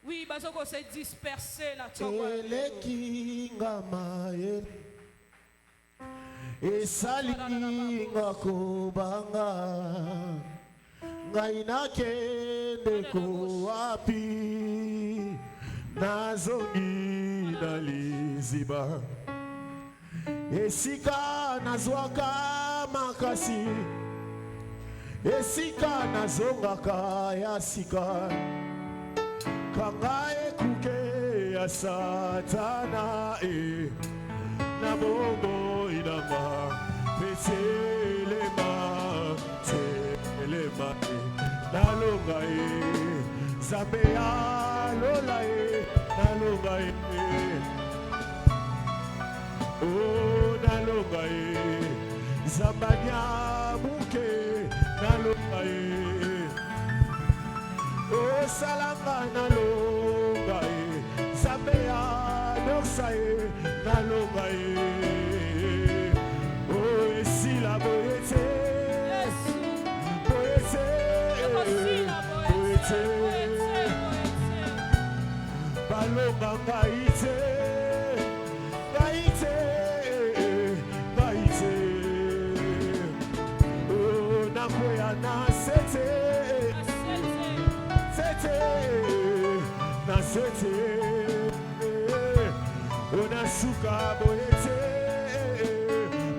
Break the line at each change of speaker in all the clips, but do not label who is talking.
Oui, parce qu'on s'est dispersé na tongo.
Esalinga kubanga ngaina kende kuapi nazongi naliziba esika nazwaka makasi esika nazongaka ya sika kanga ekuke ya satana na bongo inama peselema telema nalonga zambe alola nalonga oh nalonga zambanya muke nalonga oh salanga nalonga zambe alosa nalonga oh esila boyete boyete boyete balonga ngaite ngaite ngaite oh nakoya na sete sete na sete ona suka boyete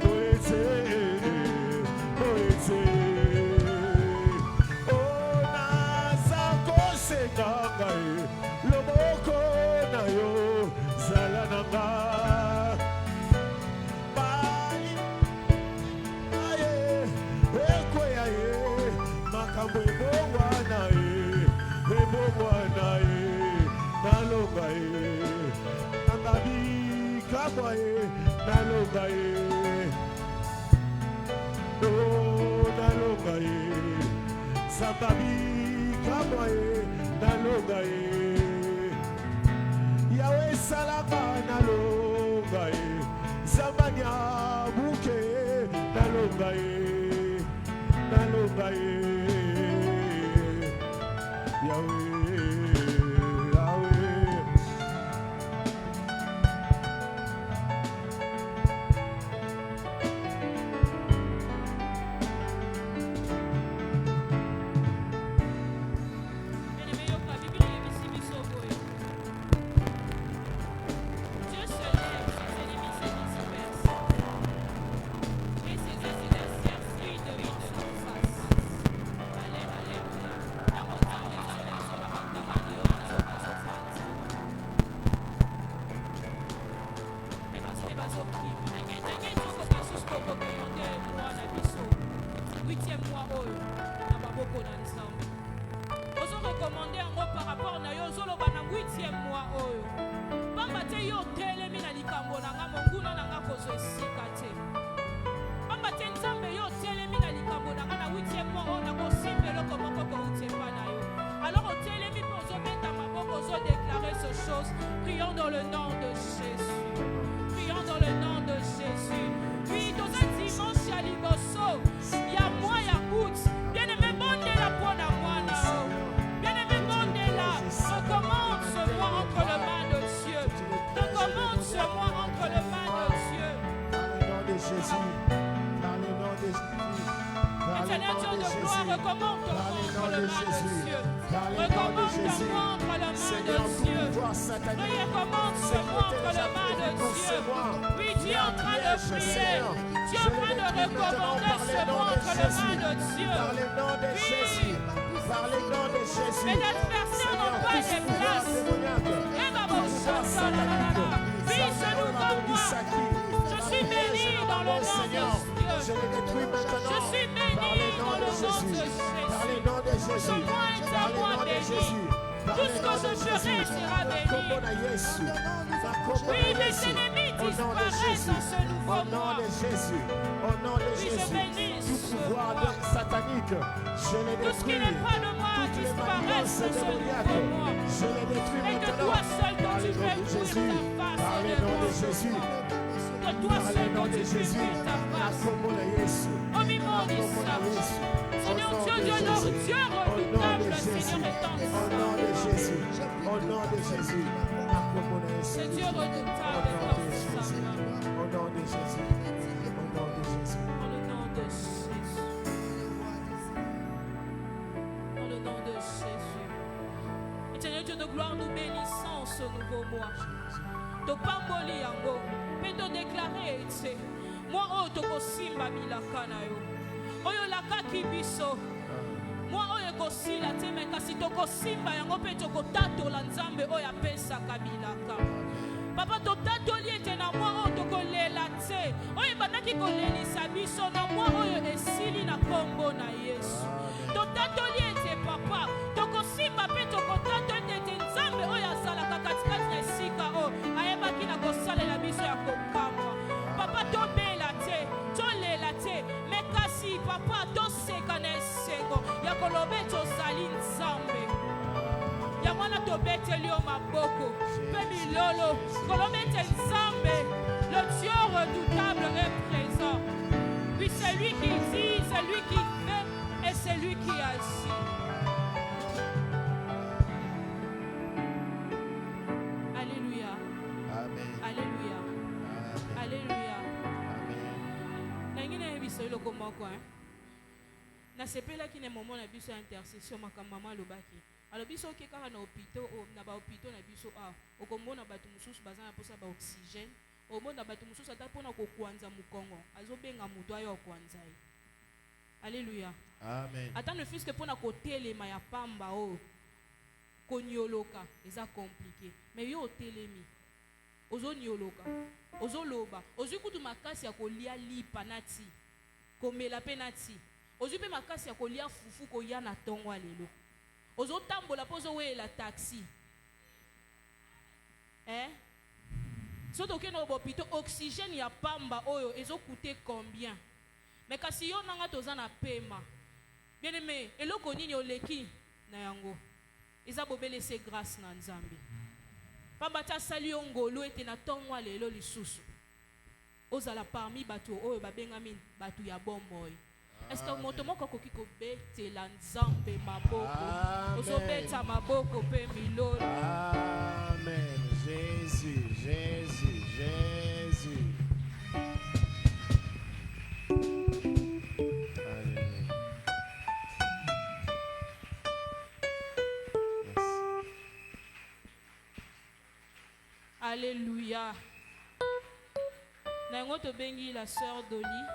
boyete boyete ona zakose kangai loboko na yo zala nanga bali aye ekweya ye makambo ebongwana nalonga angabi kabwa nalonga oh nalonga sababi kabwa nalonga yawe salama nalonga zambanya buke nalonga
Prions dans le nom de Jésus. Prions dans le nom de Jésus. Oui, dans un dimanche à Liboso, il y a moi, il y a août. Bien-aimé, bondez la pointe à moi, là. Bien-aimé, bondez la. Recommande ce mois entre les mains de Dieu. Recommande ce mois entre les mains de Dieu.
Dans le nom de Jésus. Dans le nom de Jésus.
Éternel Dieu de gloire, recommande ton mois entre les mains de Dieu. Recommande ton mois entre les mains de Dieu. Oui, recommande ce mois entre les mains de Dieu. Oui, Dieu est en train de prier. Dieu est en train de recommander ce mois entre les mains de Dieu.
Par le nom de Jésus. Par le nom de Jésus.
Mais l'adversaire n'a pas de place. Oui, ce nouveau mois, je suis béni dans le nom de Dieu.
Je le détruis maintenant.
Je suis béni dans le nom de Jésus.
Par le nom de Jésus.
Ce mois est un mois béni. Tout ce que je ferai sera béni. Oui, mes ennemis disparaissent dans ce nouveau
Au nom
mois.
de Jésus. Au nom de
Oui, je
Jésus.
bénis
Tout
ce
pouvoir
mois.
satanique, je le
Tout ce qui
détruis.
n'est pas de moi
Toutes les
disparaît
manigances
dans ce
démoniaques,
nouveau mois.
je les détruis
Et de
maintenant.
toi seul
Par
que
le
tu
nom
fais
de
brûler
Jésus.
ta face
Par le
et
nom de
devant.
Jésus.
De toi
Par le
seul
nom
que
de
tu fais
Jésus.
brûler ta face.
Nakomona Yesu.
Oh, mi monisa. Seigneur Dieu de notre Dieu redoutable, Seigneur
Au nom de
étendard.
Jésus. Au nom de Jésus. Nakomona Yesu.
C'est Dieu redoutable et étendard.
Au nom de Jésus. Au nom de Jésus.
Dans le nom de Jésus. Dans le nom de Jésus. Éternel Dieu de gloire, nous bénissons ce nouveau mois. To pamboli yango. Pe to déclarer ete. Moi oyo tokosimba bilaka na yo. Oyo lakaki biso. Moi oyo ekosila te me kasi tokosimba yango mpe tokotatola nzambe oyo apesaka bilaka. Papa totatoli ete na mwa oyo tokolela te. Oyo ebandaki kolelisa biso na mwa oyo esili na kombo na Yesu. Totatoli ete papa tokosimba mpe tokotatoli ete nzambe oyo azalaka katikati na esika oyo ayebaki na kosalela biso ya kokamwa. Papa tobela te, tolela te, me kasi papa toseka na esengo ya koloba ete ozali nzambe. Ya mwana tobeteli yo maboko mpe milolo koloba ete nzambe, le Dieu redoutable est présent. Oui, c'est lui qui dit, c'est lui qui fait et c'est lui qui agit. Alléluia.
Amen.
Alléluia.
Amen.
Alléluia.
Amen.
Nangine biso eloko moko nasepelaki na moment na biso ya intercession makambo mama alobaki alobi soki kaka na hôpital na bahôpital na biso okomona bato mosusu baza na mposa baoxygène omona bato mosusu ata mpona kokwanza mokongo azobenga moto ayo akwanza ye. Alléluia.
Amen.
Ata ne fût-ce que mpona kotelema ya pamba oyo konioloka eza compliqué mais yo otelemi ozonioloka ozoloba ozwi kutu makasi ya kolia lipa na ti komela mpe na ti ozwi mpe makasi ya kolia fufu koya na ntongo ya lelo ozotambola mpo ozoweyela taxi so tokende na bopito oxygène ya pamba oyo ezokute combien mais kasi yo nanga toza na pema bien aimé eloko nini oleki na yango eza bobelese grâce na nzambe pamba ti asali yo ngolu ete na ntongo ya lelo lisusu ozala parmi bato oyo babengami bato ya bomoi Est-ce que moto moko koki kobetela nzambe maboko? Ozobeta maboko pe milolo.
Amen. Jésus, Jésus, Jésus.
Alléluia. Nango to bengi la sœur Dolly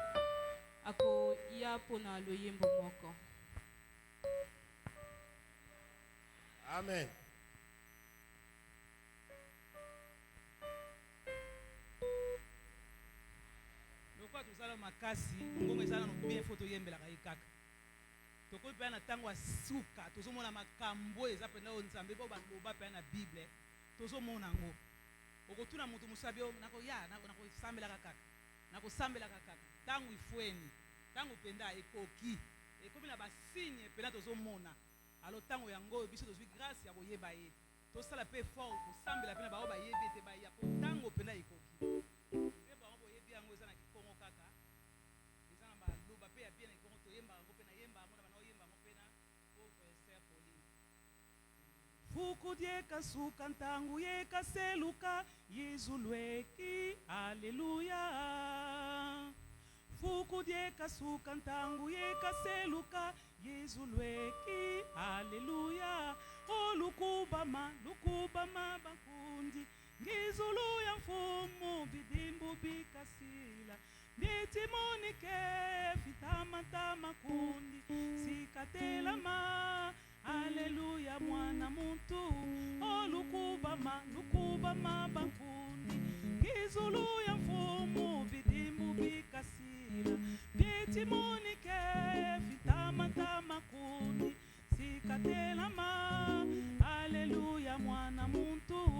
ako ya pona loyembo moko.
Amen.
Lokwa tozala makasi ngongo ezala no bien photo yembela ka ikaka. Toko pe na tango asuka tozomona makambo eza pena o nzambe bo baloba pe na Bible tozomona ngo. Okotuna mutu musabi o nako ya nako sambela ka kaka. Nako sambela ka kaka. Tango ifweni tango penda ekoki ekomi na basigne pena tozomona. Alors tango yango biso tozwi grâce ya boyeba ye. Tosala pe fort ko sambela pena ba o ba yebe te ba ya ko tango pena ekoki. Fuku dieka suka ntangu yeka seluka Yesu lweki Alleluia. Fuku dieka suka ntangu yeka seluka Yesu lweki Alleluia. O lukubama bakundi ngizulu ya mfumu bidimbu bikasila nitimonike fitama kundi sikatelama. Alleluia mwana muntu o lukubama bakundi ngizulu ya mfumu bidimbu bikasila nitimonike fitama kundi sikatelama. Alleluia mwana muntu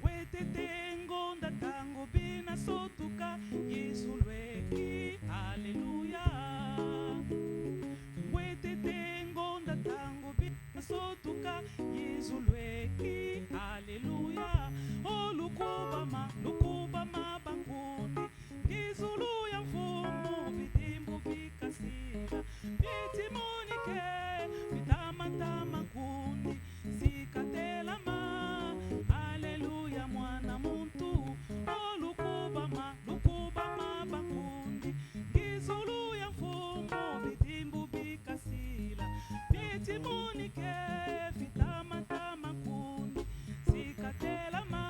wetete ngonda tango bina sotuka Yesu lweki Alleluia. Wetete ngonda tango bina sotuka Yesu lweki Alleluia. O lukubama bakundi ngizulu ya mfumu bidimbu bikasila bitimonike bitama kundi sikatelama. Alleluia mwana muntu o lukubama bakundi ngizulu ya mfumu bidimbu bikasila bitimonike bitama kundi sikatelama.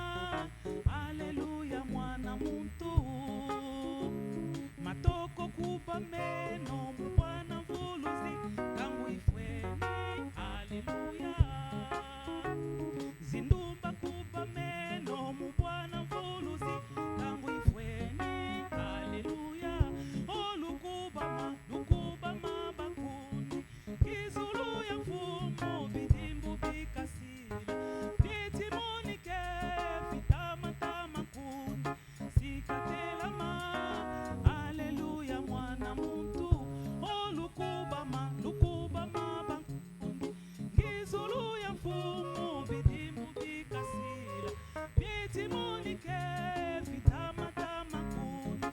Alleluia mwana muntu matoko kuba meno mwana mvuluzi tangu ifweni. Alleluia. Zindumba kuba meno mwana mvuluzi tangu ifweni. Alleluia. O lukubama bakundi ngizulu ya mfumu bidimbu bikasila bitimonike bitama kundi sikatelama. Alleluia mwana muntu o lukubama bakundi ngizulu ya mfumu bidimbu bikasila bitimonike bitama kundi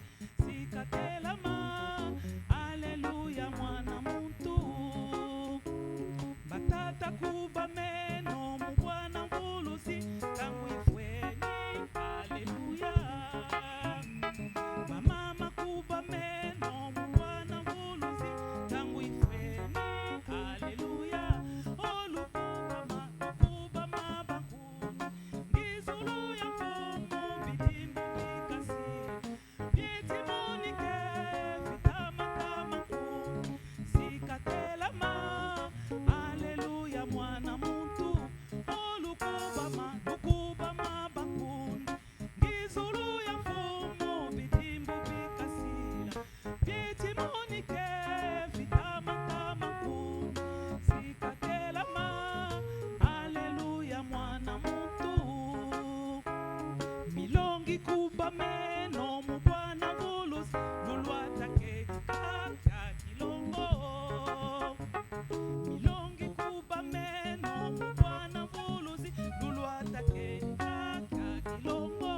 sikatelama. Alleluia mwana muntu batata kuba meno mwana mvuluzi tangu ifweni. Alleluia. Mama kuba meno mwana mvuluzi tangu ifweni. Alleluia. O lukubama bakundi ngizulu ya mfumu bidimbu bikasila bitimonike bitama kundi sikatelama. Alleluia mwana muntu o lukubama bakundi ngizulu ya mfumu bidimbu bikasila bitimonike bitama kundi sikatelama. Alleluia mwana muntu milongi kuba meno mwana mvuluzi lulwatake kaka kilongo. Milongi kuba meno mwana mvuluzi lulwatake kaka kilongo.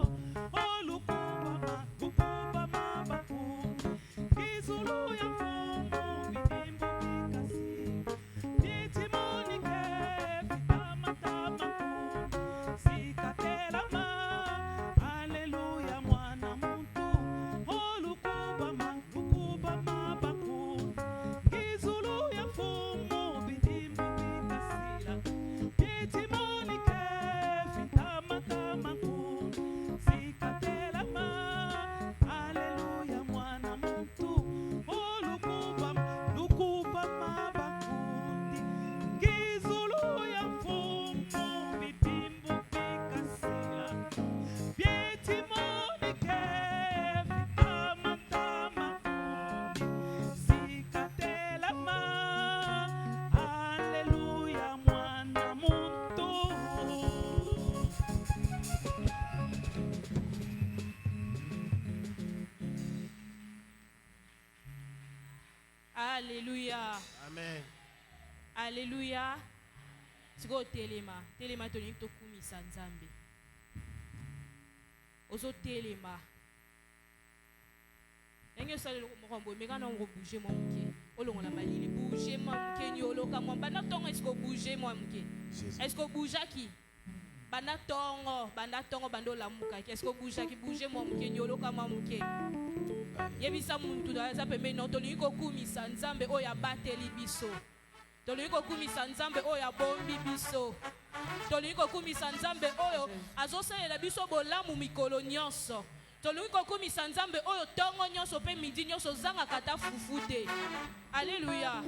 O lukubama bakundi
Alléluia.
Amen.
Alléluia. Siko telema. Telema to nito kumisa nzambe. Ozo telema. Nenge sale mokombo meka na ngo bouger mo mke. Olongo na malili bouger mo mke ni oloka mo bana tongo est-ce que bouger mo mke. Est-ce que bouger ki? Bana tongo bando la muka. Est-ce que bouger mo mke ni oloka mo mke. Yebisa muntu da za pembe no to liko kumisa nzambe oya bateli biso. To liko kumisa nzambe oya bombi biso. To liko kumisa nzambe oyo azosalela biso bolamu mikolo nyonso. To liko kumisa nzambe oyo tongo nyonso pe midi nyonso zanga kata fufude. Alléluia.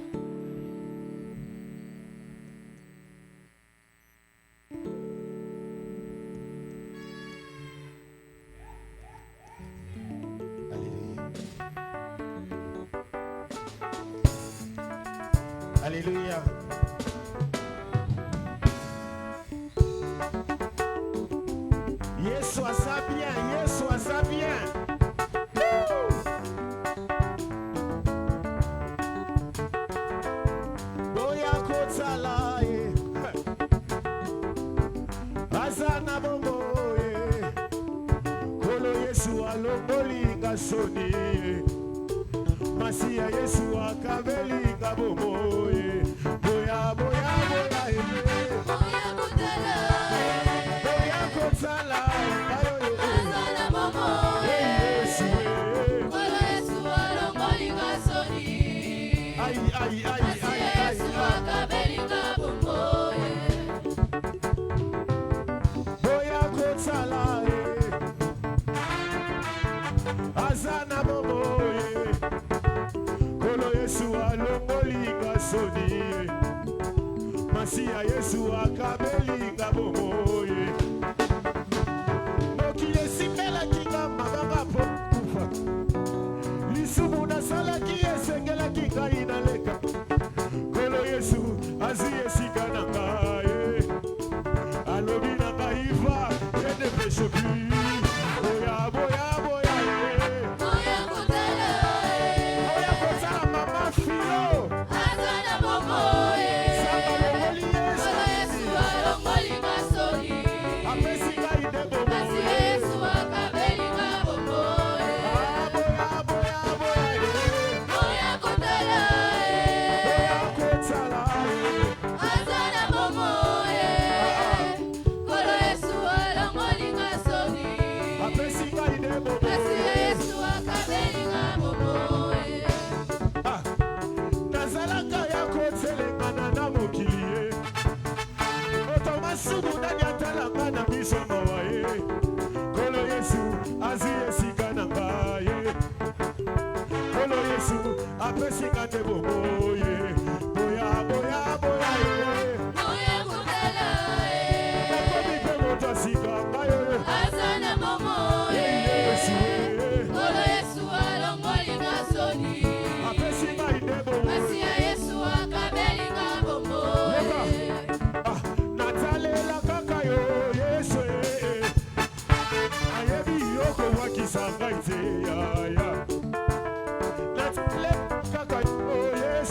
Alléluia. Yesu asa bien, Yesu asa bien. Boya kotala ye. Azana bongo ye. Kolo Yesu alongoli ngasoni. Masia Yesu akabeli ngabomoye. Boya boya boya ye. Boya kotala. Boya kotala. Azana momo. Yesu. Kolo Yesu alongoli ngasoni. Ay ay ay ay ay. Yesu akabeli ngabomoye. Boya kotala. Azana momo. Yesu alongolinga soni Masia Yesu akabelinga bomoye Moki esimela kinga mabanga po kufa Lisumu nasala ki esengela kinga inaleka Kolo Yesu azi esika na ngaye Alobi na ngaiva ene peshoki Boya boya boya Boya kutala Boya kutala mama filo Azana momoye Samba longoli Yesu Kolo Yesu alongoli masoni Apesi ngai de bomoye Asi Yesu akabeli nga bomoye Boya boya boya Boya kutala Boya kutala Azana momoye Kolo Yesu alongoli masoni Apesi ngai de bomoye Asi Yesu akabeli nga bomoye Nazalaka ya kotelengana na mokili Otomasubu nani atalanga na miso mawaye Kolo Yesu azi esika na ngaye Kolo Yesu apesi nga te bomoye Boya boya boya ye Boya kutala ye Nakomi pe moto asika ngayo Azana momoye Yesu Kolo Yesu alongoli ngasoni Apesi nga ide bomoye Masia Yesu akabeli nga bomoye Natalela kaka yo Yesu Ayebi yoko wakisa ngai te ya Natalela kaka yo Yesu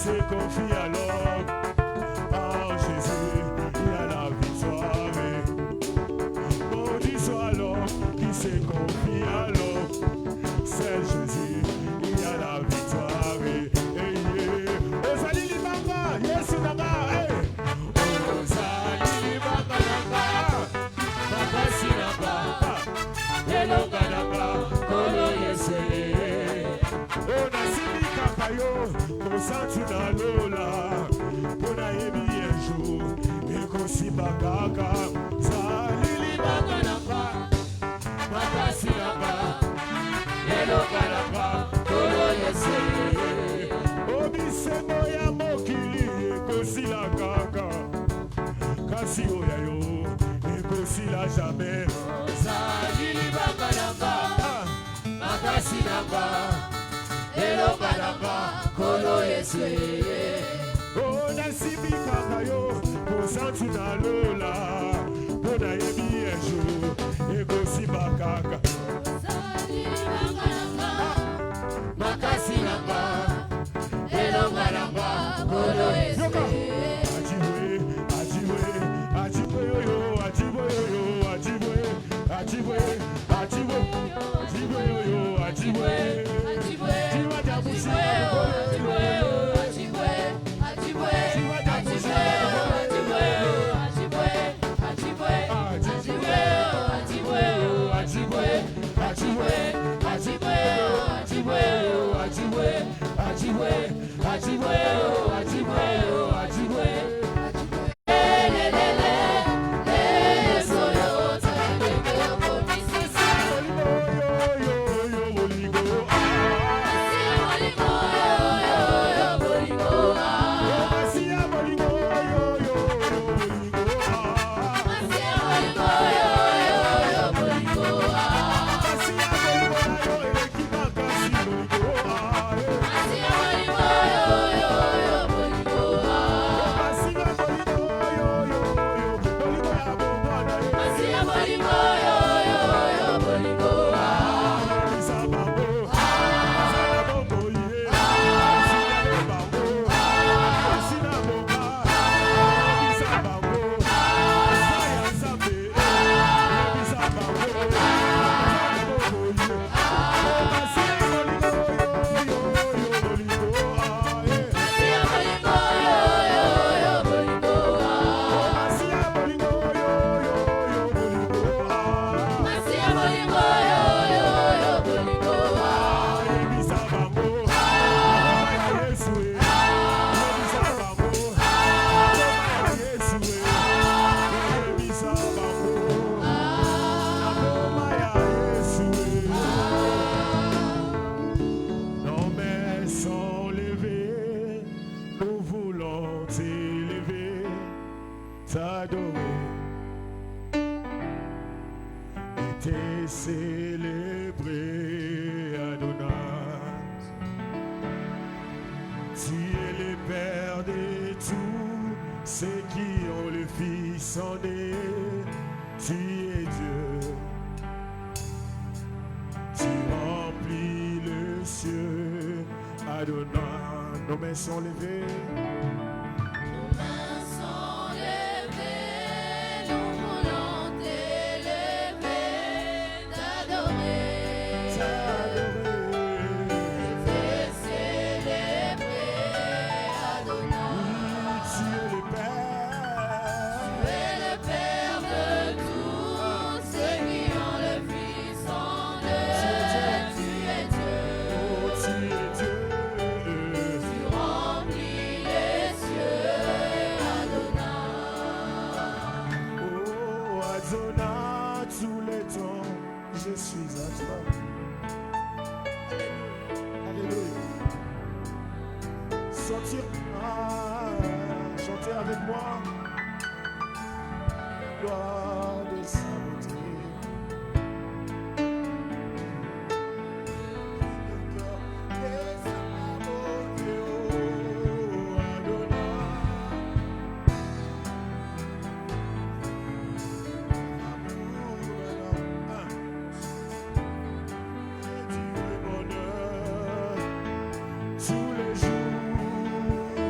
se confie alors en Jésus, il y a la victoire. Maudit soit l'homme qui se confie alors, c'est Jésus, il y a la victoire. Ozali libanga, Yesu nanga, Ozali libanga nanga, makasi nanga, elonga nanga, kolo Yesu. Onasimi kaka yo, kosantu na lola, pona yebi yenjo, ekosimba kaka. Ozali libanga nanga, makasi nanga, elonga nanga, kolo Yesu. Obisembo ya mokili ekosila kaka, kasi oya yo ekosila jamais. Ozali libanga nanga, makasi nanga, elonga nanga, kolo Yesu. Onasimi kaka yo, kosantu na lola, pona yebi yenjo, ekosimba kaka. Ozali libanga nanga, makasi nanga, elonga nanga, kolo Yesu. Ajiwe, ajiwe yo, ajiwe yo, ajiwe, ajiwe, ajiwe, ajiwe yo, ajiwe. Jiwa jabusi, ajiwe, ajiwe, ajiwe, jiwa jabusi, ajiwe, ajiwe, ajiwe, ajiwe, ajiwe, ajiwe, ajiwe, ajiwe, ajiwe, ajiwe, ajiwe, ajiwe, ajiwe. Célébrer Adonai, tu es le Père de tous ceux qui ont le Fils en eux, tu es Dieu, tu remplis le ciel, Adonai. Nos mains sont levées. Je suis à toi. Alléluia. Sortir, chanter avec moi. Gloire de sa beauté. Tous les jours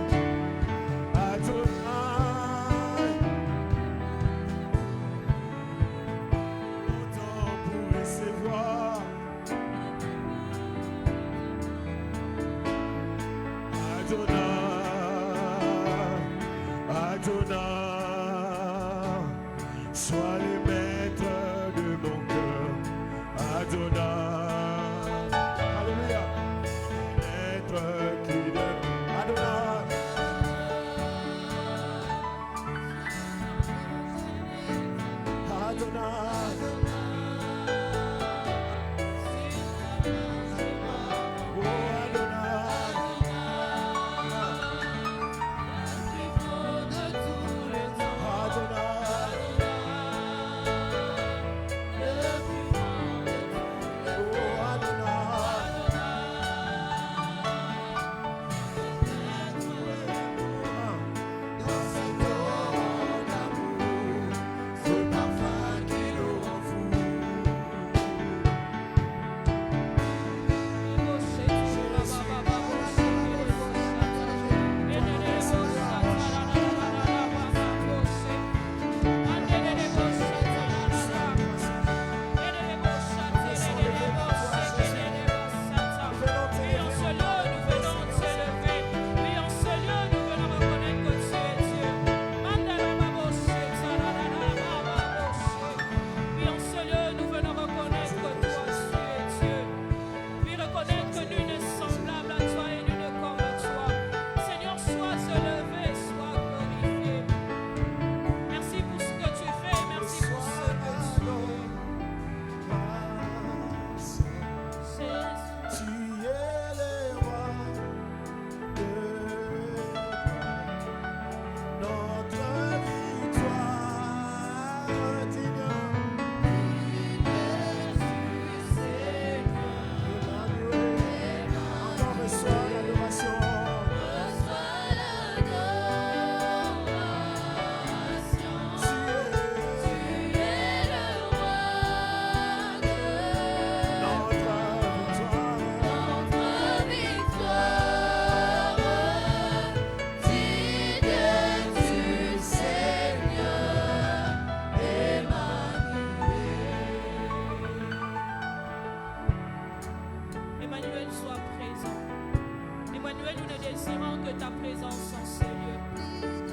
Emmanuel, nous ne désirons que ta présence en ce lieu.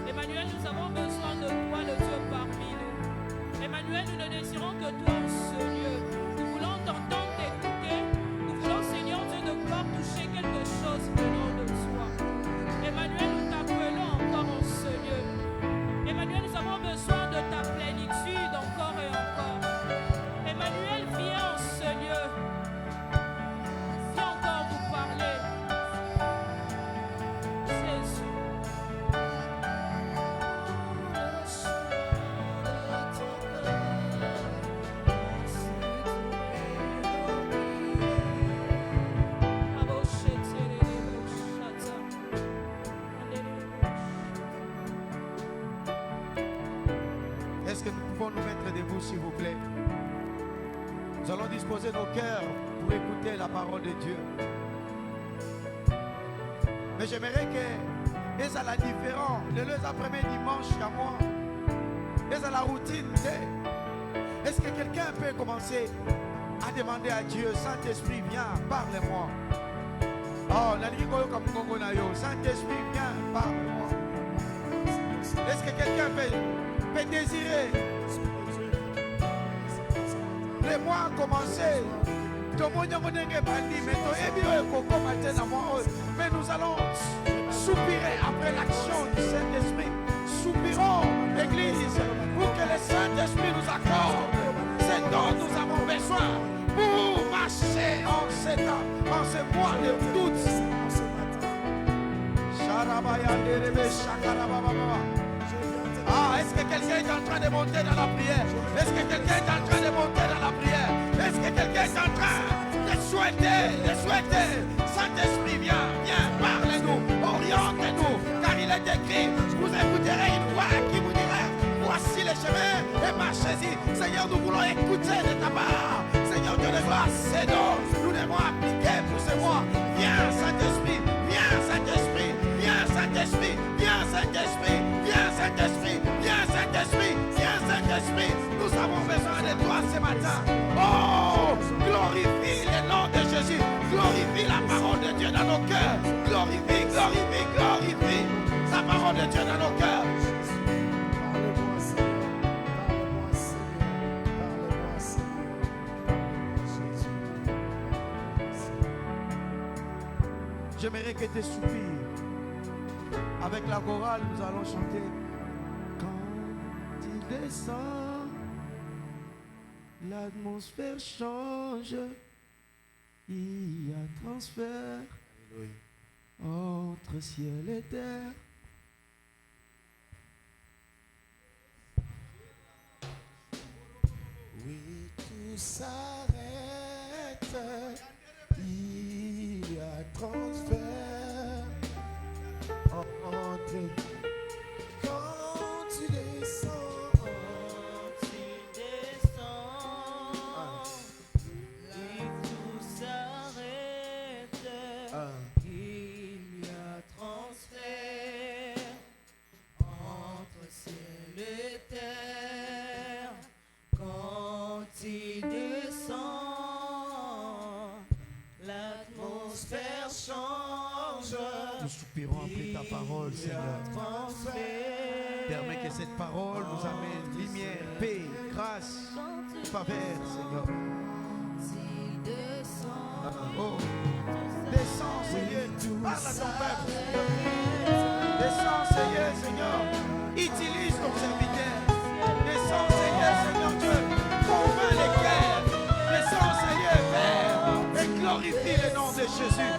Emmanuel, nous avons besoin de toi, le Dieu parmi nous. Emmanuel, nous ne désirons que toi en ce lieu. Nous voulons t'entendre, t'écouter. Nous voulons, Seigneur Dieu de gloire, toucher quelque chose venant de toi. Emmanuel, nous t'appelons encore en ce lieu. Emmanuel, nous avons besoin de ta plénitude encore et encore. Emmanuel, viens en ce lieu. Viens encore nous parler. Jésus.
Est-ce que nous pouvons nous mettre debout, s'il vous plaît? Nous allons disposer nos cœurs pour écouter la parole de Dieu. Mais j'aimerais que, et ça la différent, le premier dimanche à moi, et ça la routine. Est-ce que quelqu'un peut commencer à demander à Dieu, Saint-Esprit, viens, parle-moi. Oh, Saint-Esprit, viens, parle-moi. Est-ce que quelqu'un peut désirer les mois commencé? Mais nous allons soupirer après l'action du Saint-Esprit. Soupirons, Église, pour que le Saint-Esprit nous accorde ce dont nous avons besoin pour marcher en ce temps, en ce mois de doute. Ah, est-ce que quelqu'un est en train de monter dans la prière? Est-ce que quelqu'un est en train de monter dans la prière? Est-ce que quelqu'un est en train de souhaiter? Saint-Esprit, viens, parle-nous, oriente-nous, car il est écrit, vous écouterez une voix qui vous dira, voici le chemin et marchez-y. Seigneur, nous voulons écouter de ta part. Seigneur Dieu de gloire, c'est nous devons appliquer pour ce mois. Viens, Saint-Esprit, viens, Saint-Esprit, viens, Saint-Esprit, viens, Saint-Esprit, viens, Saint-Esprit, viens, Saint-Esprit, viens, Saint-Esprit. Nous avons besoin de toi ce matin. Oh, glorifie le nom de Jésus. Glorifie la parole de Dieu dans nos cœurs. Glorifie, glorifie, glorifie la parole de Dieu dans nos cœurs.
Parle-moi, Seigneur. Parle-moi, Seigneur. Parle-moi, Seigneur. Jésus.
J'aimerais que tu soupires. Avec la chorale, nous allons chanter. Quand il descend, l'atmosphère change. Il y a transfert entre ciel et terre.
Oui, tout s'arrête. Il y a transfert entre quand tu descends.
tout s'arrête. Il y a transfert entre ciel et terre. Quand il descend, l'atmosphère change.
Nous soupirons après ta parole, Seigneur. Permets que cette parole nous amène lumière, paix, grâce, faveur, Seigneur. Oh, descends, Seigneur, parle à ton peuple. Descends, Seigneur. Utilise ton serviteur. Descends, Seigneur Dieu. Convainc les cœurs. Descends, Seigneur, Père. Et glorifie le nom de Jésus.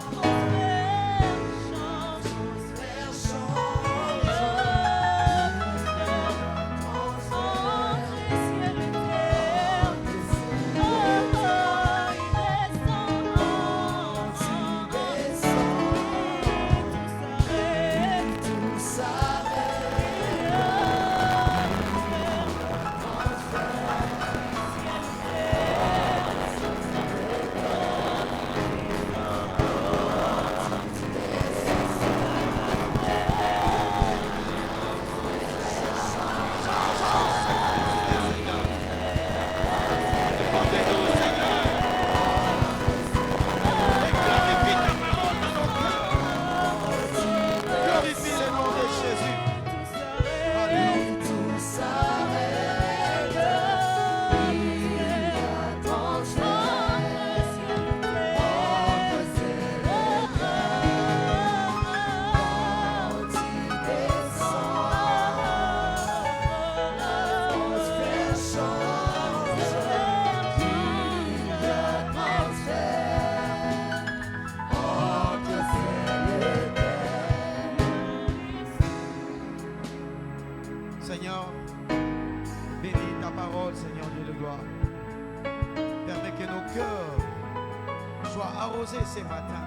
exaucer ce matin.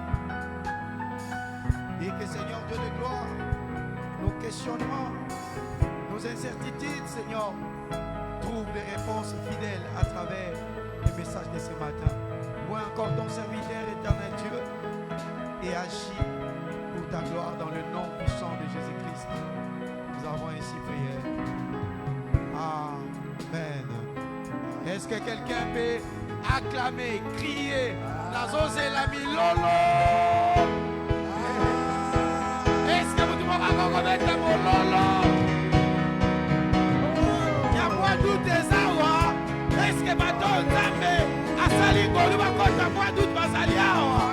Et que Seigneur Dieu de gloire, nos questionnements, nos incertitudes, Seigneur, trouvent des réponses fidèles à travers les messages de ce matin. Vois encore ton serviteur éternel Dieu et agis pour ta gloire dans le nom puissant de Jésus-Christ. Nous avons ainsi prié. Amen. Est-ce que quelqu'un peut acclamer, crier, Nazoze l'ami Lolo? Est-ce que vous devez reconnaître mon Lolo? Il y a moi doute des awa. Est-ce que bateau Nzambe a sali Golu va contre moi doute va sali awa?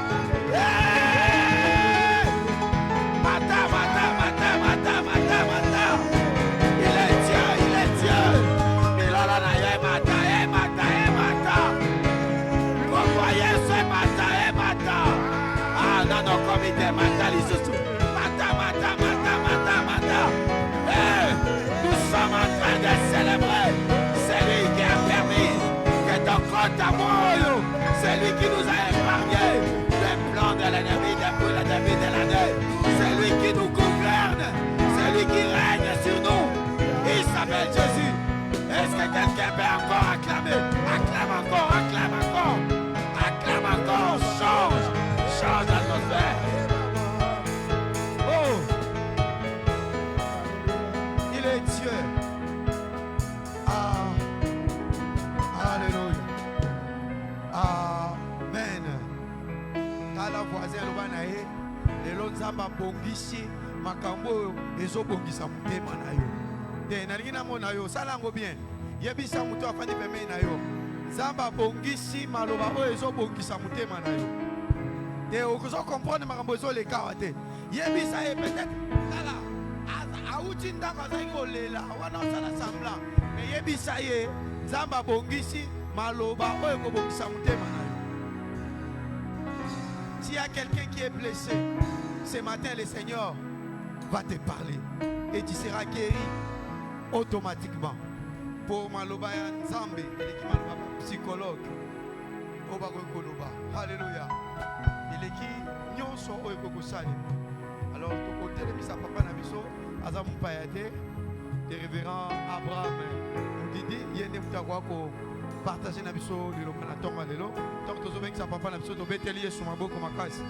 Mata, mata, mata, mata, mata, mata. Il est Dieu, il est Dieu. Milolo na ye mata, ye mata, ye mata. Vous voyez ce mata, ye mata. Ah non, non, comité mata, l'isusu. Mata, mata, mata, mata, mata. Nous sommes en train de célébrer celui qui a permis que ton compte à moi, celui qui nous a épargné le plan de l'ennemi depuis le début de l'année, celui qui nous gouverne, celui qui règne sur nous. Il s'appelle Jésus. Est-ce que quelqu'un peut encore acclamer? Acclame encore, acclame encore, acclame encore. Change, change l'atmosphère. Oh, il est Dieu. Ah, alléluia. Amen. Tala voisin lobanaye, lelo nzamba bongisi makambo ezobongisa mutema na yo. Te nalingi namona yo salango bien. Yebisa mutu afandi pembeni na yo. Nzamba bongisi maloba oyo ezobongisa mutema na yo. Te okozo comprendre makambo ezoleka wa te. Yebisa ye peut-être kala auti ndako azali kolela wana osala semblant. Mais yebisa ye nzamba bongisi maloba oyo ekobongisa mutema na yo. S'il y a quelqu'un qui est blessé, ce matin le Seigneur va te parler et tu seras guéri automatiquement. Pour maloba ya nzambe eleki maloba psychologue oba koloba. Alléluia. Eleki nyonso oyo kokosali. Alors tokotelemisa papa na biso aza mopaya te de révérend Abraham Didi yende mutu akoka partager na biso liloba na ntongo lelo ntango tozobengisa papa na biso tobeteli Yesu maboko makasi.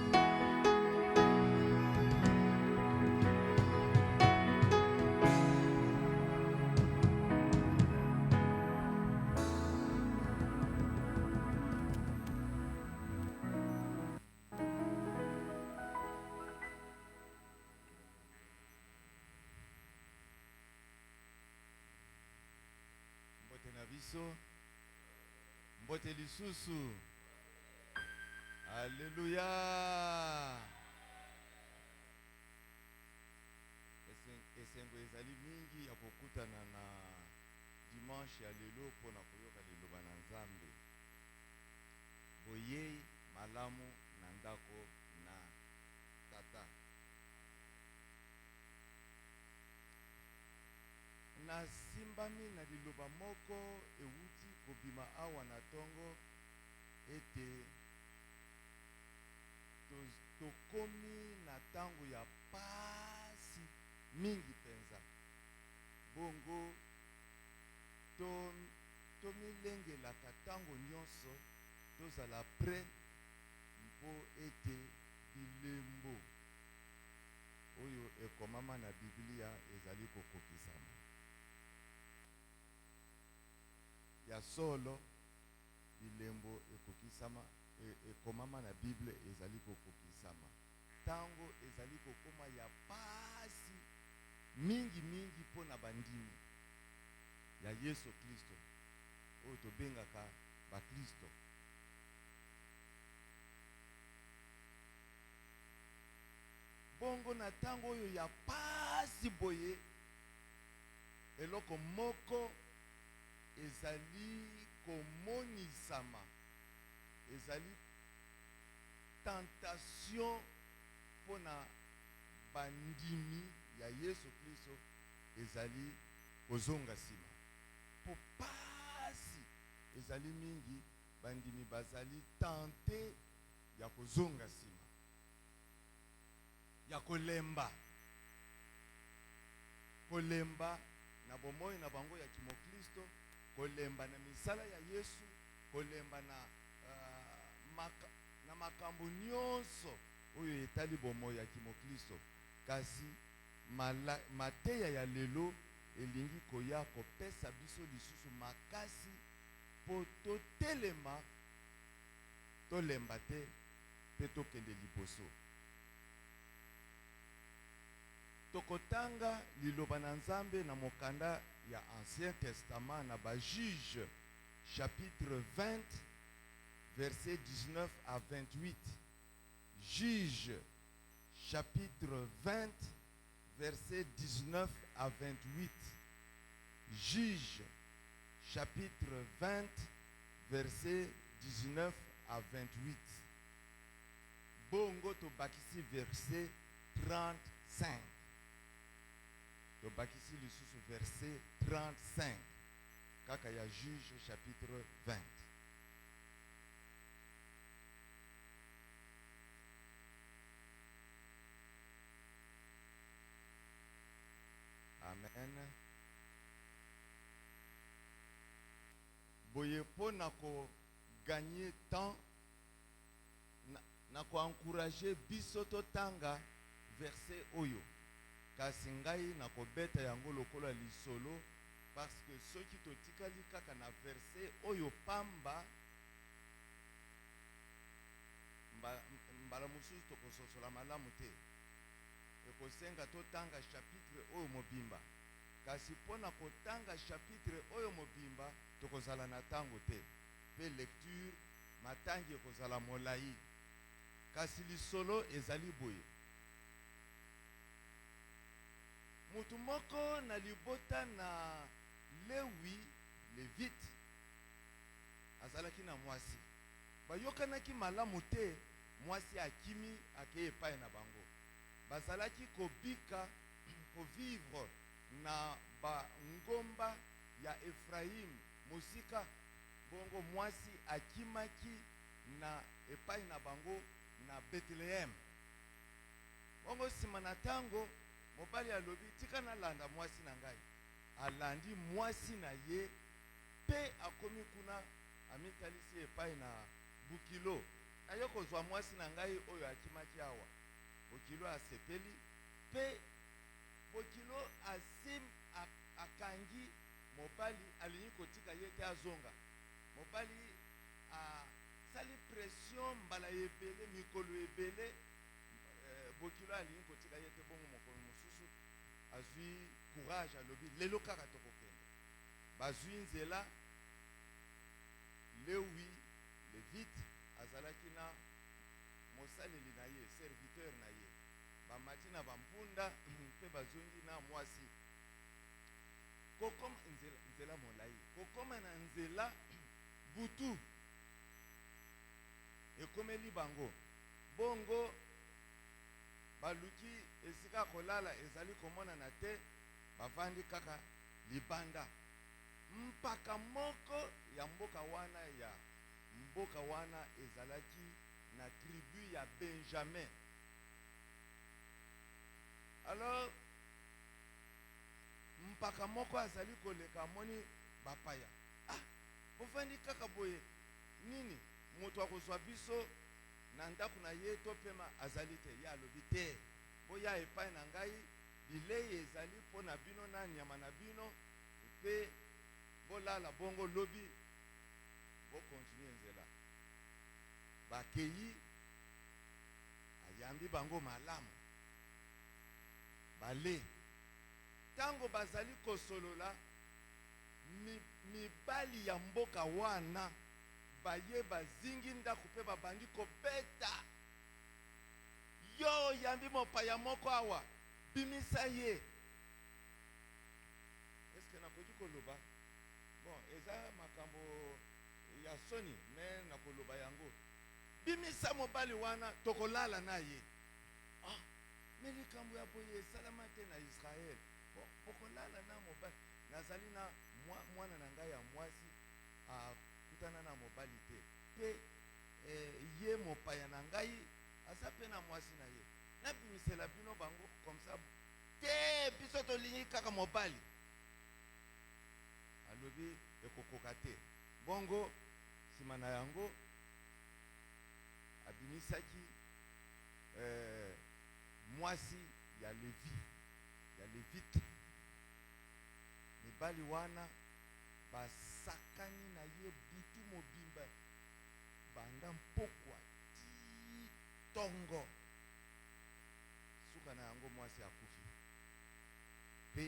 Mbote lisusu. Alléluia. Esengo ezali mingi ya kokutana na dimanche ya lelo mpona koyoka liloba na Nzambe. Boyei malamu na ndako na tata. Nasimbami na liloba moko euti kobima awa na tongo ete tokomi na tango ya pasi mingi penza. Bongo tomilengelaka tango nyonso tozala pre mpo ete bilembo oyo ekomama na Biblia ezali kokokisama. Ya solo bilembo ekokisama ekomama na Bible ezali kokokisama. Tango ezali kokoma ya pasi mingi mingi mpo na bandimi ya Yesu Kristo oyo tobengaka bakristo. Bongo na tango oyo ya pasi boye eloko moko ezali komonisama, ezali tentation pona bandimi ya Yesu Kristo ezali kozonga sima. Po pasi ezali mingi bandimi bazali tente ya kozonga nsima, ya kolemba na bomoi na bango ya kimokristo, kolemba na misala ya Yesu, kolemba na makambo nyonso oyo etali bomoi ya kimokristo. Kasi mateya ya lelo elingi koya kopesa biso lisusu makasi po totelema, tolemba te mpe tokende liboso. Tokotanga liloba na Nzambe na mokanda ya Ancien Testament na ba Juge chapitre 20 verset 19 à 28. Juge chapitre 20 verset 19 à 28. Juge chapitre 20 verset 19 à 28. Bongo to bakisi verset 35. To bakisi lisusu verset 35. Kaka ya Juge chapitre 20. Amen. Boye po na ko gagner temps na ko encourager biso totanga verset oyo. Kasi ngai na ko beta yango lokola lisolo parce que soki totikali kaka na verset oyo pamba mbala mususu tokososola malamu te. Ekosenga totanga chapitre oyo mobimba. Kasi pona kotanga chapitre oyo mobimba tokozala na tango te. Pe lecture matangi ekozala molai. Kasi lisolo ezali boye. Mutu moko na libota na Lewi, Levite, azalaki na mwasi. Bayokanaki malamu te, mwasi akimi akeye epai na bango. Bazalaki kobika, kovivre na ngomba ya Efraim, mosika. Bongo mwasi akimaki na epai na bango na Bethlehem. Bongo sima na tango, mobali alobi tika na landa mwasi na ngai. Alandi mwasi na ye, pe akomi kuna amitalisi epai na Bukilo. Ayo kozwa mwasi na ngai oyo akimaki awa. Bukilo asepeli, pe Bukilo akangi mobali alingi kotika ye te azonga. Mobali sali pression mbala ebele, mikolo ebele. Bukilo alingi kotika ye te bongo mokolo mosusu azwi courage alobi lelo kaka tokokende. Bazwi nzela. Lewi Levite azalaki na mosaleli na ye, serviteur na ye. Bamati na bampunda pe bazongi na mwasi. Kokoma nzela molai. Kokoma na nzela butu. Ekomeli bango. Bongo baluki esika kolala ezali komona na te, bavandi kaka libanda. Mpaka moko ya mboka wana ezalaki na tribu ya Benjamin. Alors mpaka moko azali koleka moni bapaya. Bovandi kaka boye nini moto akozwa biso na ndako na ye to pema azali te. Ya alobi te, boya epai na ngai, bilei ezali mpo na bino na nyama na bino, pe bolala bongo lobi bokontinue nzela. Bakeyi ayambi bango malamu. Bale tango bazali kosolola, mibali ya mboka wana baye bazingi ndako pe babandi kobeta. Yo yambi mopaya moko awa, bimisa ye. Eske nakoki koloba? Bon, eza makambo ya soni, mais nakoloba yango. Bimisa mobali wana tokolala na ye. Melikambo ya boye salama te na Israel. Bon, pokolala na mobali. Nazali na mwana na ngai ya mwasi kutana na mobali te. Pe ye mopaya na ngai aza mpe na mwasi na ye nabimisela bino bango comme ça te biso tolingi kaka mobali alobi ekokoka te bongo nsima na yango abimisaki mwasi ya levite mibali wana basakani na ye butu mobimba banda mpokwa ti tongo suka na yango mwasi akufi mpe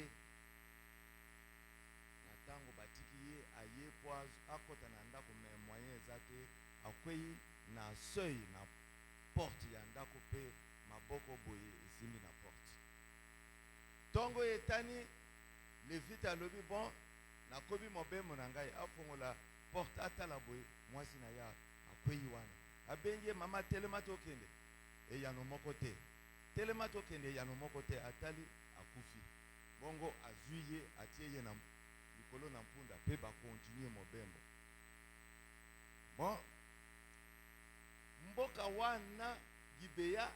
na ntango batiki ye aye po akota na ndako me moyen eza te akwei na seuil na porte ya ndako mpe maboko boye esimbi na porte ntongo etani levite alobi bon nakobi mobembo na ngai afongola porte atala boye mwasi na ye akwei wana abengi ye mama telema tokende eyano moko te telema tokende eyano moko te atali akufi bongo azwi ye atie ye na likolo na mpunda mpe bakontinue mobembo bon mboka wana Gibeya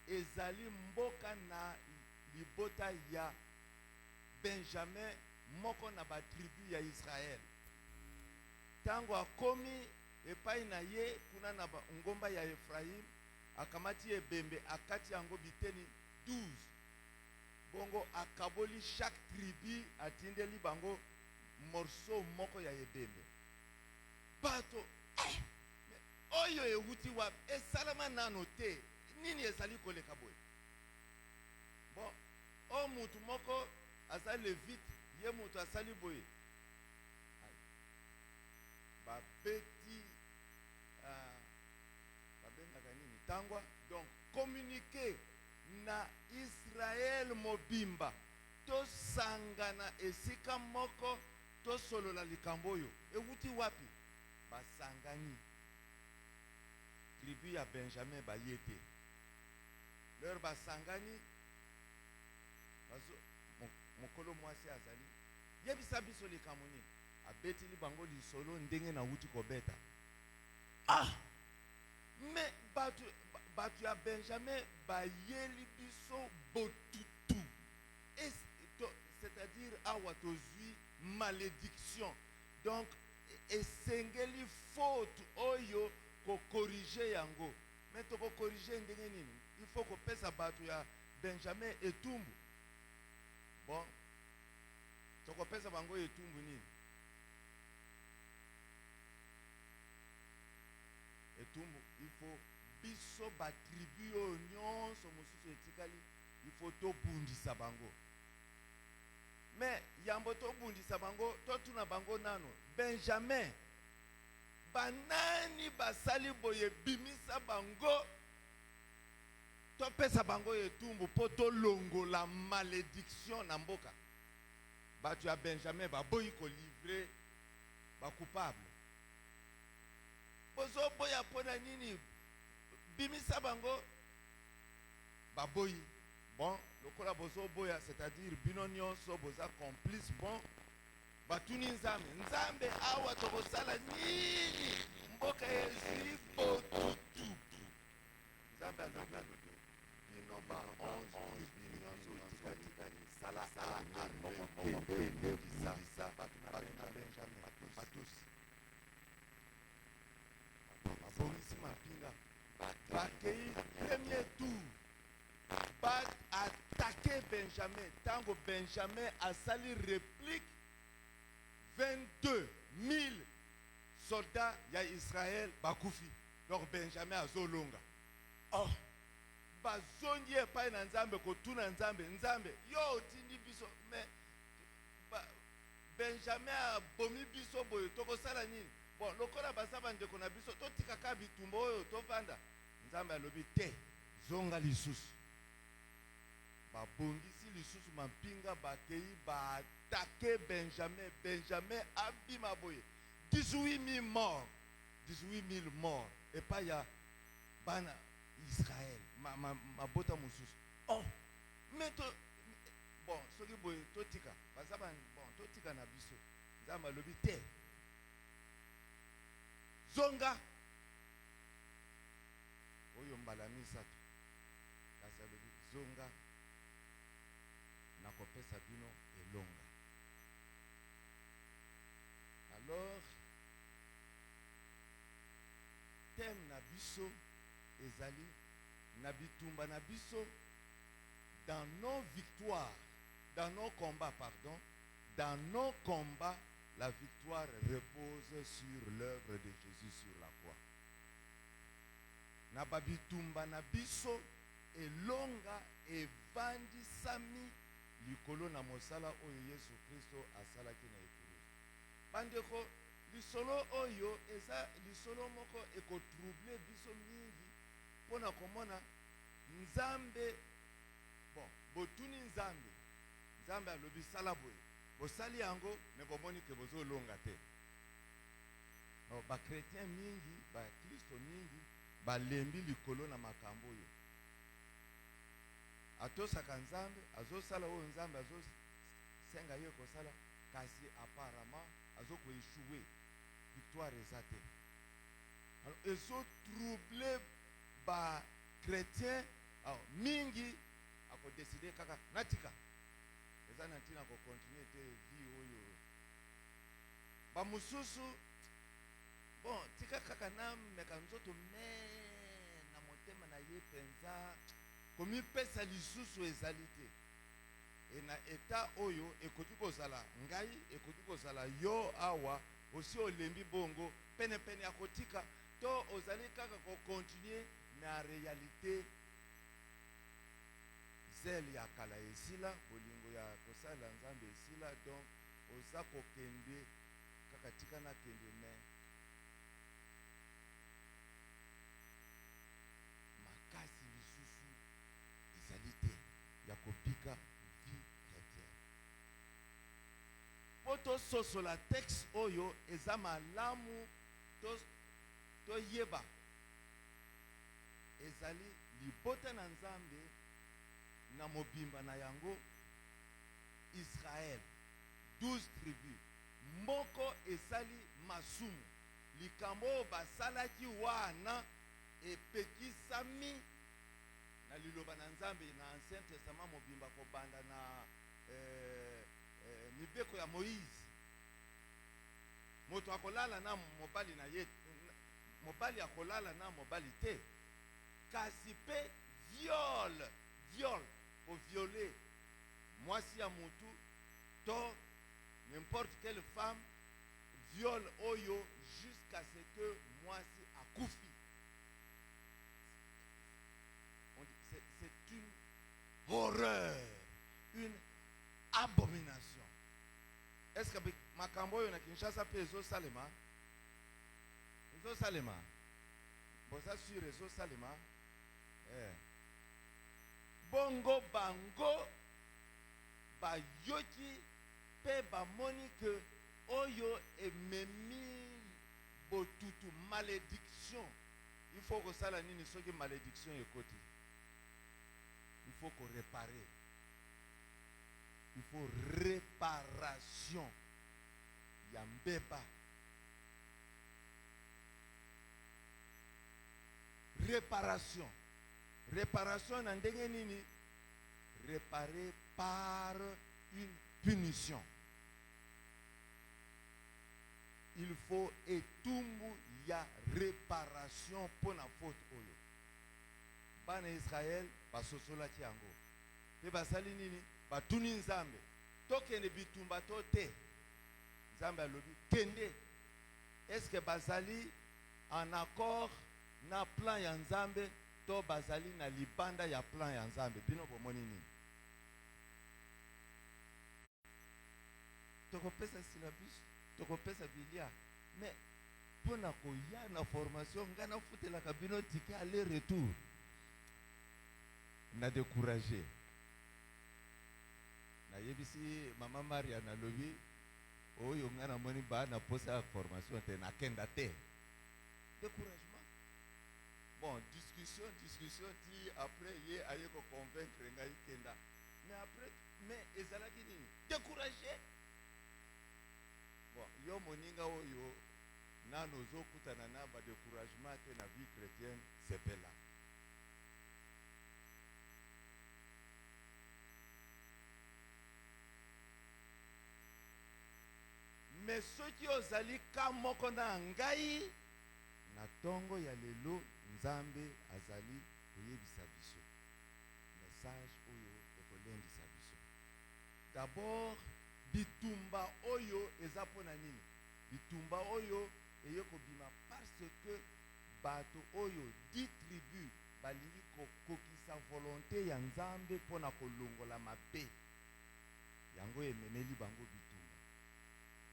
ezali mboka na libota ya Benjamin moko na batribu ya Israel tango akomi epai na ye kuna na ngomba ya Efraim akamati ebembe akati yango biteni 12 bongo akaboli chaque tribu atindeli bango morceau moko ya ebembe bato oyo euti wa esalama nano te nini ezali koleka boye bon o mutu moko aza levite ye mutu asali boye babeti babengaka nini tangwa donc communiquer na Israel mobimba tosangana esika moko tosolola likambo oyo euti wapi basangani tribu ya Benjamin bayete leur basangani bazo mokolo mwasi azali yebisa biso likambo nini abetili bango lisolo ndenge na uti kobeta me batu ya Benjamin bayeli biso botutu c'est-à-dire awa tozwi malédiction donc esengeli faute oyo ko corriger yango mais to ko corriger ndenge nini il faut ko pesa batu ya Benjamin etumbu bon to ko pesa bango etumbu nini etumbu il faut biso ba tribu oyo nyonso mosusu etikali il faut to bundisa bango mais yambo to bundisa bango to tuna bango nano Benjamin banani basali boye bimisa bango to pesa bango etumbu po to longola malédiction na mboka batu ya Benjamin baboyi ko livrer ba coupable bozo boya pona nini bimisa bango baboyi bon lokola bozo boya c'est-à-dire bino nyonso boza complice bon batuni nzambe awa tokosala nini mboka ezwi botutu nzambe azanga bino ba 11 nyonso tikatikani sala kende kisa batu na Benjamin batusi babongisi mapinga bakei premier tour bat attaquer Benjamin tango Benjamin asali réplique 22 000 soldats ya Israël bakufi donc Benjamin azolonga bazongi epai na nzambe kotuna nzambe yo tindi biso mais Benjamin abomi biso boye tokosala nini bon lokola baza bandeko na biso totikaka bitumba oyo tovanda nzambe alobi te zonga lisusu babongisi lisusu mampinga bakei baatake Benjamin abima boye 18 000 morts 18 000 morts epai ya bana Israël mabota mosusu mais bon soki boye totika baza bon totika na biso nzambe alobi te zonga oyo mbala misato kasi alobi zonga nakopesa bino elonga. Alors thème na biso ezali na bitumba na biso, dans nos victoires, dans nos combats, pardon, dans nos combats, la victoire repose sur l'œuvre de Jésus sur la croix. Na babitumba na biso elonga evandisami likolo na mosala oyo Yesu Kristo asalaki na ekulusu. Bandeko, lisolo oyo eza lisolo moko ekotrouble biso mingi mpona komona Nzambe. Bon, botuni Nzambe, Nzambe alobi sala boye, bosali yango me bomoni ke bozolonga te. Bakretien mingi, bakristo mingi balembi likolo na makambo oyo. Atosaka Nzambe, azosala oyo Nzambe azosenga ye kosala, kasi apparemment azokoéchouer, victoire eza te. Alors ezotrouble bakretien mingi akodeside kaka natika eza na ntina kokontinue te vie oyo. Bamosusu bon tika kaka nameka nzoto me na motema na ye mpenza komipesa lisusu ezali te. E na eta oyo ekoki kozala ngai, ekoki kozala yo awa osi olembi bongo penepene ya kotika to ozali kaka kokontinue na réalité. Zele ya kala esila, bolingo ya kosala Nzambe esila, donc oza kokende kaka tika na kende me makasi lisusu ezali te ya kopika vie chrétienne. Po tososola texte oyo eza malamu toyeba ezali libota na Nzambe na mobimba na yango Israël 12 tribus moko esali masumu likambo basalaki wana epekisami na liloba na Nzambe na Ancien Testament mobimba kobanda na mibeko ya Moïse. Moto akolala na mobali na ye, mobali akolala na mobali te, kasi pe viol pour violer mwasi ya mutu to n'importe quelle femme, viol oyo jusqu'à ce que mwasi akufi. C'est une horreur, une abomination. Est-ce que makambo oyo na Kinshasa pe ezosalema? Ezosalema? Boza sur ezosalema? Bongo bango bayoki pe bamoni ke oyo ememi botutu malédiction. Il faut que ça la nini soki malédiction ekoti. Il faut qu'on réparer. Il faut réparation. Yambeba. Réparation. Réparation na ndenge nini? Réparer par une punition. Il faut etumbu ya réparation pour la faute oyo. Bana Israël basosolaki yango. Pe basali nini? Batuni Nzambe. Tokende bitumba to te. Nzambe alobi kende. Est-ce que bazali en accord na plan ya Nzambe to bazali na libanda ya plan ya Nzambe? Bino bomoni nini? Tokopesa syllabus, tokopesa bilia. Mais pour na koya na formation ngana futela kabino tike aller retour. Na découragé. Na yebisi mama Maria na lobi oyo ngana moni ba na posa formation te na kenda te. Découragement. Bon, discussion ti après ye aye ko convaincre ngai kenda. Mais après ezalaki nini? Découragé. Bon, yo moninga oyo nano zokutana na ba découragement te na vie chrétienne c'est là. mais soki ozali ka moko na ngai na ntongo ya lelo nzambe azali koyebisa biso message oyo ekolengisa biso. D'abord bitumba oyo eza mpona nini? Bitumba oyo eye kobima parce que bato oyo 10 tribus balingi kokokisa volonté ya nzambe mpona kolongola mabe yango ememeli bango bitumba.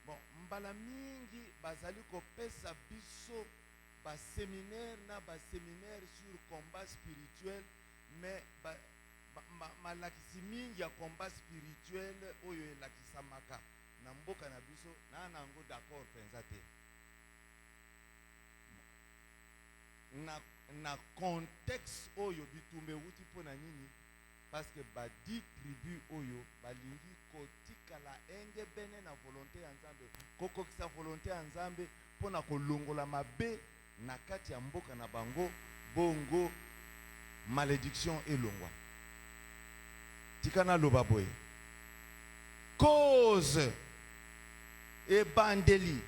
Bon, mbala mingi bazali kopesa biso baséminaire na baséminaire sur combat spirituel, mais malakisi mingi ya combat spirituel oyo elakisamaka na mboka na biso na nango d'accord penza te. Na contexte oyo bitumba euti mpona nini? Parce que ba 10 tribus oyo balingi kotikala engebene na volonté ya nzambe, kokokisa volonté ya nzambe mpona kolongola mabe na kati ya mboka na bango, bongo malédiction elongwa. Tikana loba boye cause ebandeli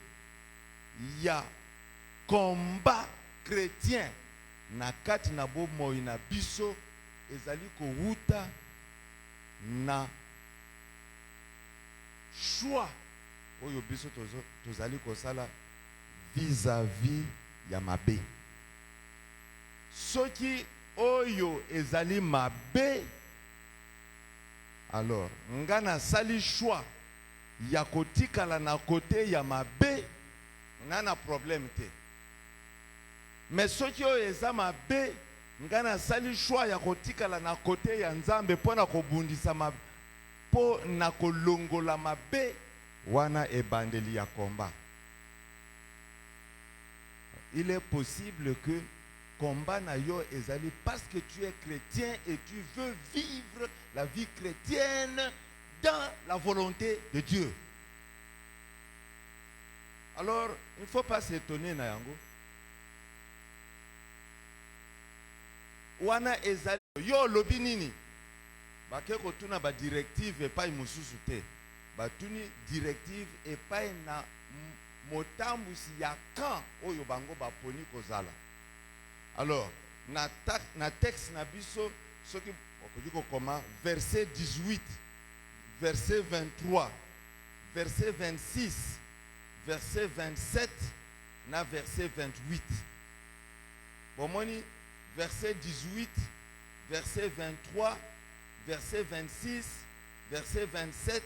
ya combat chrétien na kati na bomoi na biso ezali kowuta na choix oyo biso tozali kosala vis-à-vis ya mabe. Soki oyo ezali mabe, alors nga nasali choix ya kotikala na kote ya mabe, nga na problème te. Mais soki oyo eza mabe, nga nasali choix ya kotikala na kote ya nzambe mpona kobundisa mpo na kolongola mabe, wana ebandeli ya combat. Il est possible que combat na yo ezali parce que tu es chrétien et tu veux vivre la vie chrétienne dans la volonté de Dieu. Alors, il ne faut pas s'étonner na yango. Wana ezali yo lobi nini? Bake kotuna ba directive epai mususu te. Batuni directive epai na motambusi ya kan oyo bango baponi kozala. Alors, na texte na biso soki okodi koma verset 18, verset 23, verset 26, verset 27 na verset 28. Bomoni verset 18, verset 23, verset 26, verset 27,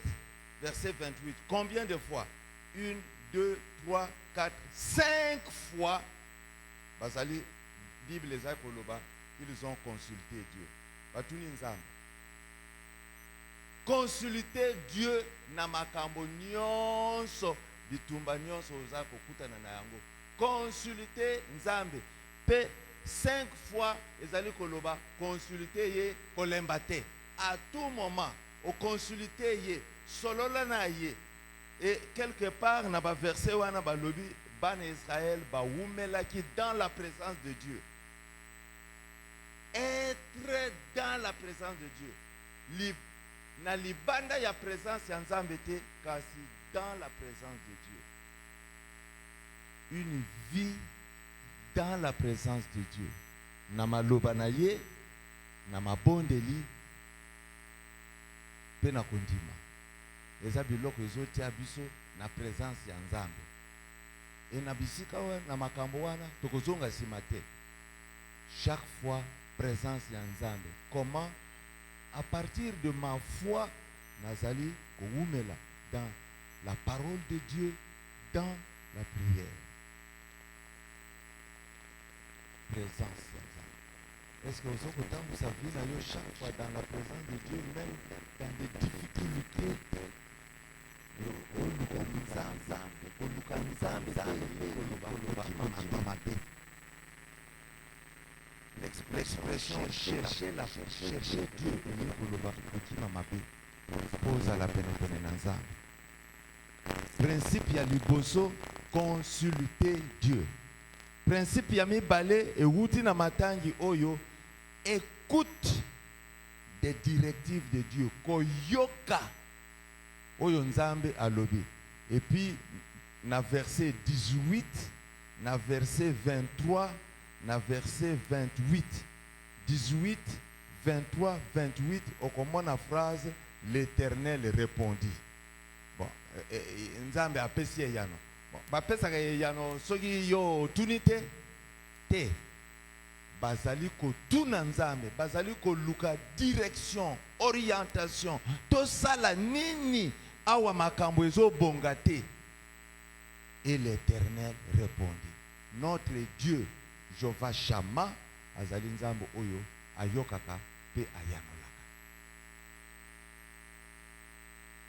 verset 28. Combien de fois? 1, 2, 3, 4, 5 fois. Bazali Bible les a koloba, ils ont consulté Dieu. Batuni nzambe. Consulter Dieu na makambo nyonso, bitumba nyonso oza kokutana na yango. Consulter nzambe. Pe 5 fois ezali koloba, consulter ye kolemba te. À tout moment, au consulter ye, solola na ye. Et quelque part, na ba verset wana ba lobi, ban Israël ba wumela ki dans la présence de Dieu. Être dans la présence de Dieu. Na libanda ya présence ya nzambe te, kasi dans la présence de Dieu. Une vie dans la présence de Dieu. Na maloba na ye, na mabondeli, pe na kondima. Eza biloko ezotia biso na présence ya nzambe. Et na bisika wana na makambo wana tokozonga sima te. Chaque fois présence ya nzambe. Comment? À partir de ma foi, nazali koumela dans la parole de Dieu, dans la prière. Présence ya nzambe. Est-ce que vous avez sa vie na yo chaque fois dans la présence de Dieu, même dans des difficultés? L'expression chercher Dieu pose à la peine nzambe. Principe ya liboso, consulter Dieu. Principe ya mibale euti na matangi oyo, écoute des directives de Dieu. Koyoka oyo nzambe alobi. Et puis na verset 18, na verset 23, na verset 28. 18, 23, 28, au comment la phrase l'Éternel répondit. Bon, nzambe apesi yano. Bon, bapesaka yano soki yo tunite te. Bazali ko tuna nzambe, bazali ko luka direction, orientation. To sala nini awa makambo ezo bongate. Et l'Éternel répondit. Notre Dieu, Jehovah Shammah, azali nzambe oyo ayokaka pe ayanolaka.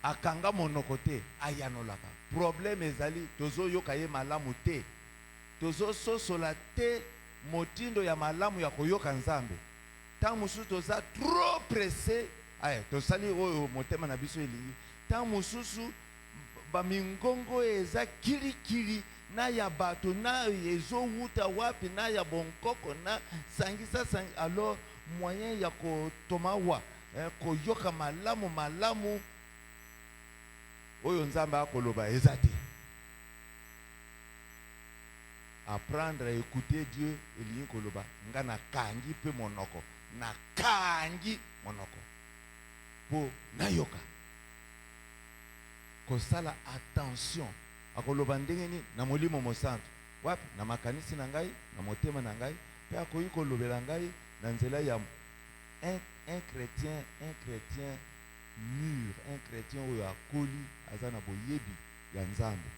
Akanga monoko te ayanolaka. Problème ezali tozo yoka ye malamu te. Tozo sosola te motindo ya malamu ya koyoka nzambe. Tant mususu toza trop pressé, tosali oyo motema na biso elingi. Tant mususu ba mingongo eza kilikili na ya bato na ezo wuta wapi na ya bonkoko na sangisa alors moyen ya kotomawa koyoka malamu oyo nzambe akoloba eza te. Apprendre à écouter Dieu elingi koloba nga na kangi pe monoko na kangi monoko po nayoka kosala attention akoloba ndenge ni na molimo mosantu wapi na makanisi na ngai na motema na ngai pe akoyi kolobela ngai na nzela ya un chrétien mûr, un chrétien oyo akoli aza na boyebi ya nzambe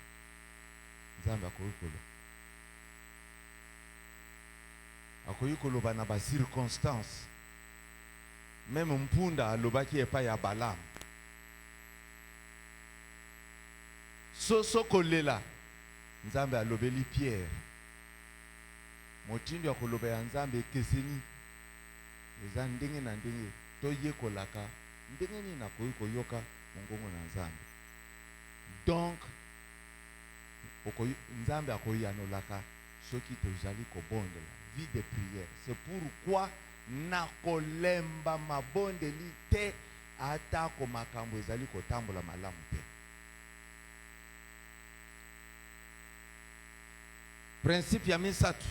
akoyi koloba akoyi koloba na ba circonstance même mpunda alobaki epai ya Balaam soso kolela nzambe alobeli Pierre motindo ya koloba ya nzambe ekeseni eza ndenge na ndenge toyekolaka ndenge nini nakoki koyoka mongongo na nzambe. Donc nzambe akoyanolaka soki tozali kobondela vie de prière. C'est pourquoi nakolemba mabondeli te ata ko makambo ezali kotambola malamu te. Principe ya misatu.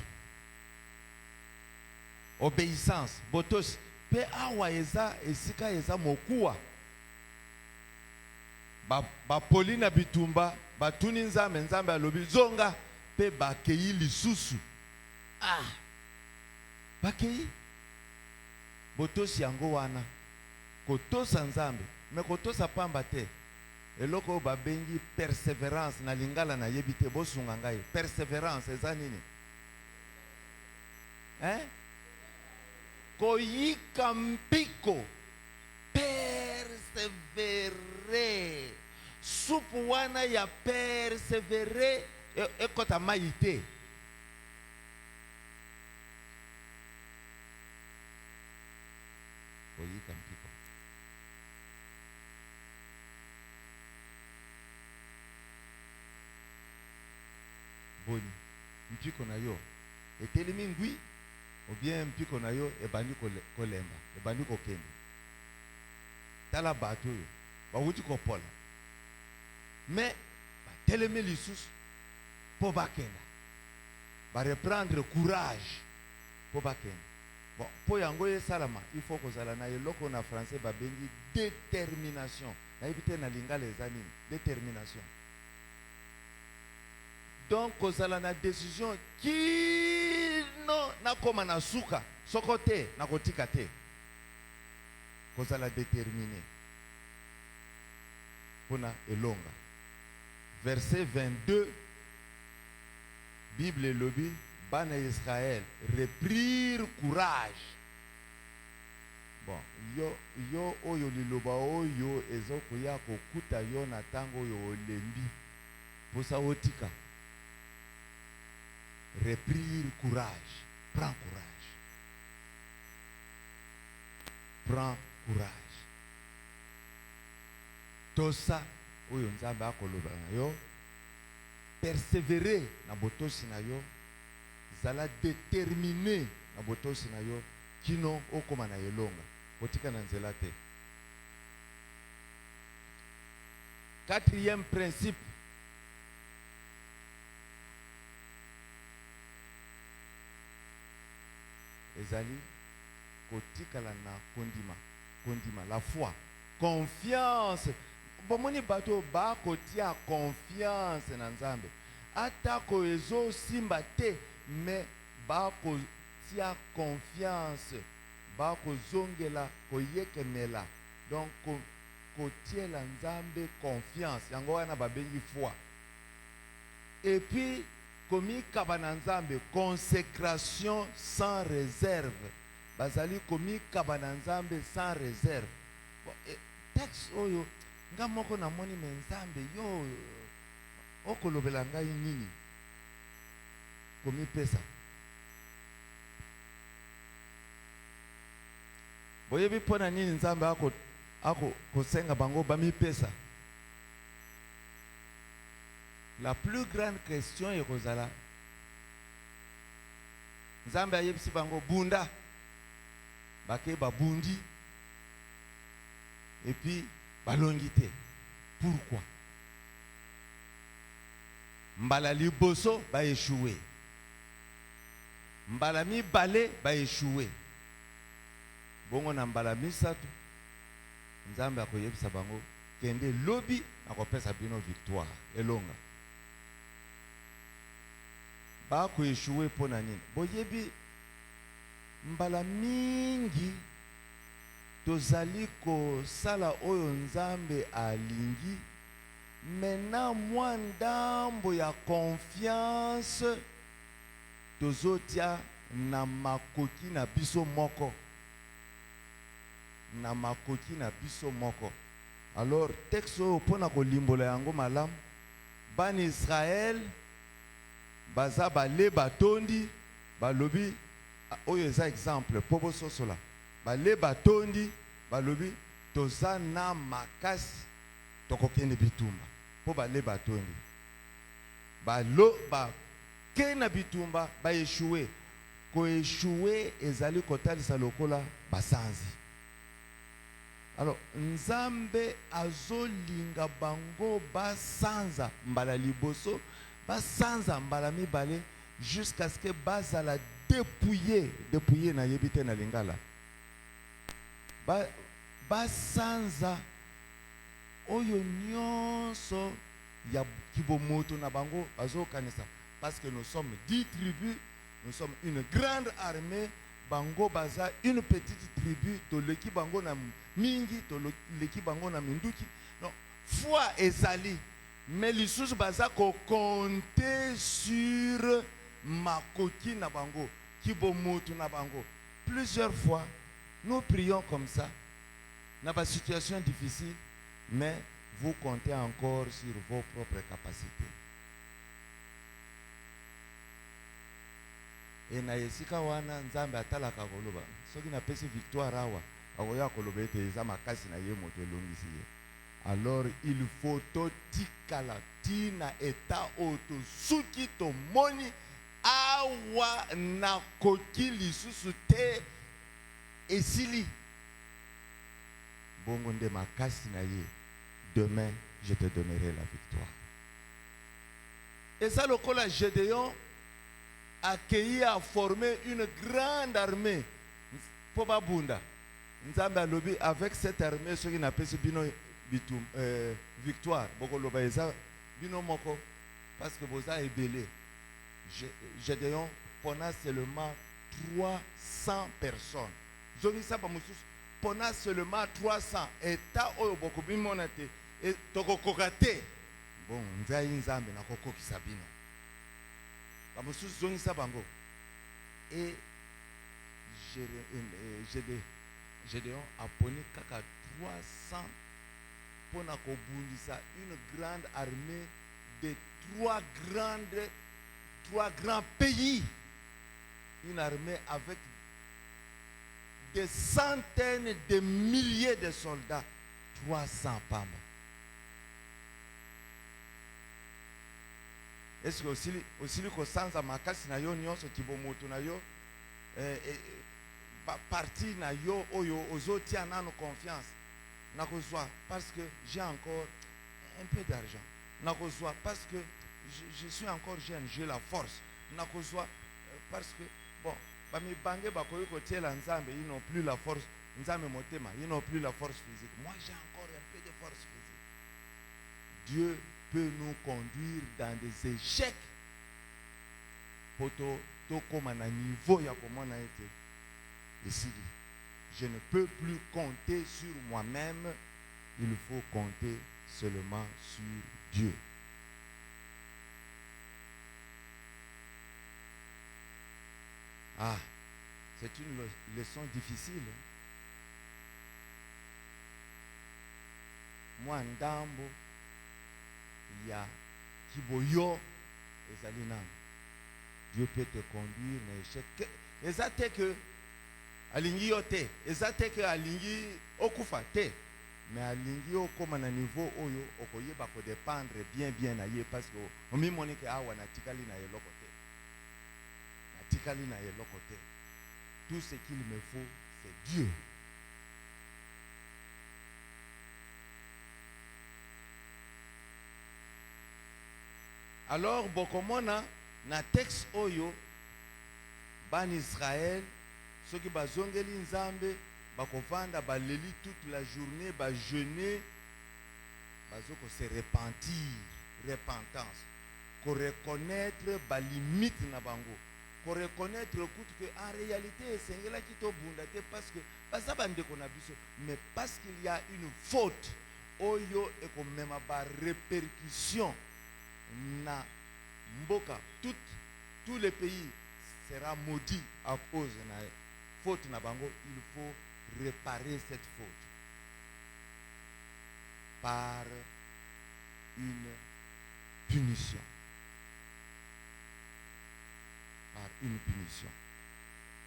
Obéissance, botos pe awa eza esika eza mokuwa. Ba polina bitumba batuni nzambe alobi zonga pe bakei lisusu. Bakei botosi yango wana kotosa nzambe me kotosa pamba te eloko babengi persévérance na lingala na yebite bosunga ngai persévérance eza nini koyika mpiko persévérer supu wana ya persévérer ekota mai te. Koyika mpiko boni mpiko na yo etelemi ngwi ou bien mpiko na yo ebandi kolemba ebandi kokende tala bato yo bawuti kopola mais batelemi lisusu po bakenda bareprendre courage po bakenda. Bon, pour yango salama, il faut que zala na eloko na français babengi détermination. Na ibite na lingala ezani détermination. Donc kozala na décision qui no na koma na suka sokote na kotika te. Kozala déterminé. Pona elonga. Verset 22 Bible lobi Bana Israël reprirent courage. Bon, yo oyo liloba oyo ezoko ya kokuta yo na tango yo olembi posa otika. Reprirent courage. Prends courage. Prends courage. Tosa oyo nzambe akoloba na yo. Persévérer na botosi na yo. Zala déterminé na botosi na yo kino okoma na elonga kotika na nzela te. Quatrième principe ezali kotikala na kondima la foi, confiance. Bomoni bato ba kotia confiance na Nzambe atako ezo simba te, mais ba kotia confiance, ba kozongela koyekemela, donc kotiela Nzambe confiance, yango wana babengi foi. Et puis komikaba na Nzambe consécration sans réserve, bazali komikaba na Nzambe sans réserve. Bon, texte oyo nga moko na moni me Nzambe yo okolobela ngai nini komipesa. Boyebi pona nini Nzambe ako kosenga bango bamipesa. La plus grande question est kozala Nzambe ayebisi bango bunda bake babundi et puis balongi te. Pourquoi? Mbala liboso ba échoué, mbala mibale ba échoué, bongo na mbala misatu Nzambe akoyebisa bango kende lobi akopesa bino victoire elonga. Ba ko échoué pona nini? Boyebi mbala mingi tozali kosala oyo Nzambe alingi, maintenant mwa ndambo ya confiance tozotia na makoki na biso moko, na makoki na biso moko. Alors texte oyo pona kolimbola yango malamu, ban Israël baza bale batondi balobi oyo eza exemple po bososola. Bale batondi balobi toza na makasi tokokende bitumba po bale batondi balo ba kena bitumba ba échoué. Ko échoué ezali kotalisa lokola basanzi. Alors Nzambe azolinga bango basanza mbala liboso, basanza mbala mibale, jusqu'à ce que bazala dépouillé na yebite na lingala. Basanza oyo nyonso ya kibomoto na bango bazo kanisa, parce que nous sommes 10 tribus, nous sommes une grande armée, bango baza une petite tribu, to leki bango na mingi, to leki bango na minduki. Non, foi ezali, mais lisusu baza ko compter sur makoki na bango, kibomoto na bango. Plusieurs fois nous prions comme ça, dans des situations difficiles, mais vous comptez encore sur vos propres capacités. Et na yesika wana Nzambe atalaka koloba, soki na pesi victoire awa, akoya koloba ete eza makasi na ye moto elongisi ye. Alors il faut totikala tina eta oto suki to moni awa na koki lisusu te esili. Bongo nde makasi na ye. Demain, je te donnerai la victoire. Et ça, le col Gédéon accueilli à former une grande armée. Pour Babunda. Nzambe alobi avec cette armée, ce qui n'appelle bino bitum victoire. Boko loba eza bino moko parce que boza est belé. Gédéon pona seulement 300 personnes. Zongi ça pas mususu. Pona seulement 300 eta oyo boko bimona te et toko kokate. Bon, nzai nzambe na koko kisabino. Ba mususu zongi ça bango. Et Gédéon a poni kaka 300 pour kobundisa une grande armée de trois grands pays. Une armée avec des centaines de milliers de soldats. 300 pamba. Est-ce que aussi ko sanza makasi na yo nyonso kibomoto na yo parti na yo oyo ozotia nano confiance nakozwa parce que j'ai encore un peu d'argent, nakozwa parce que je suis encore jeune, j'ai la force, nakozwa parce que bon bamibange bakoki kotiela nzambe, ils n'ont plus la force, nzambe motema, ils n'ont plus la force physique. Moi j'ai encore un peu de force physique. Dieu peut nous conduire dans des échecs pour comme à niveau ya comment on a été ici. Je ne peux plus compter sur moi-même, il faut compter seulement sur Dieu. Ah, c'est une leçon difficile. Moi, ndambo, il y a Kiboyo et Zalinan. Dieu peut te conduire dans l'échec. Exacte que alingi yote, exacte que alingi okufa te, mais alingi okoma na niveau oyo okoyeba ko dépendre bien na ye parce que omi monike awa na tikali na eloko te. Na tikali na eloko te. Tout ce qu'il me faut, c'est Dieu. Alors bokomona na texte oyo ban Israël soki bazongeli nzambe bakovanda baleli toute la journée ba jeûner bazoko se repentir, repentance, ko reconnaître ba limite na bango, ko reconnaître que en réalité sengela kito bunda te parce que baza bandeko na biso, mais parce qu'il y a une faute oyo et ko mema ba répercussion na mboka, tous les pays sera maudit à cause de la faute na bango. Il faut réparer cette faute par une punition. Par une punition.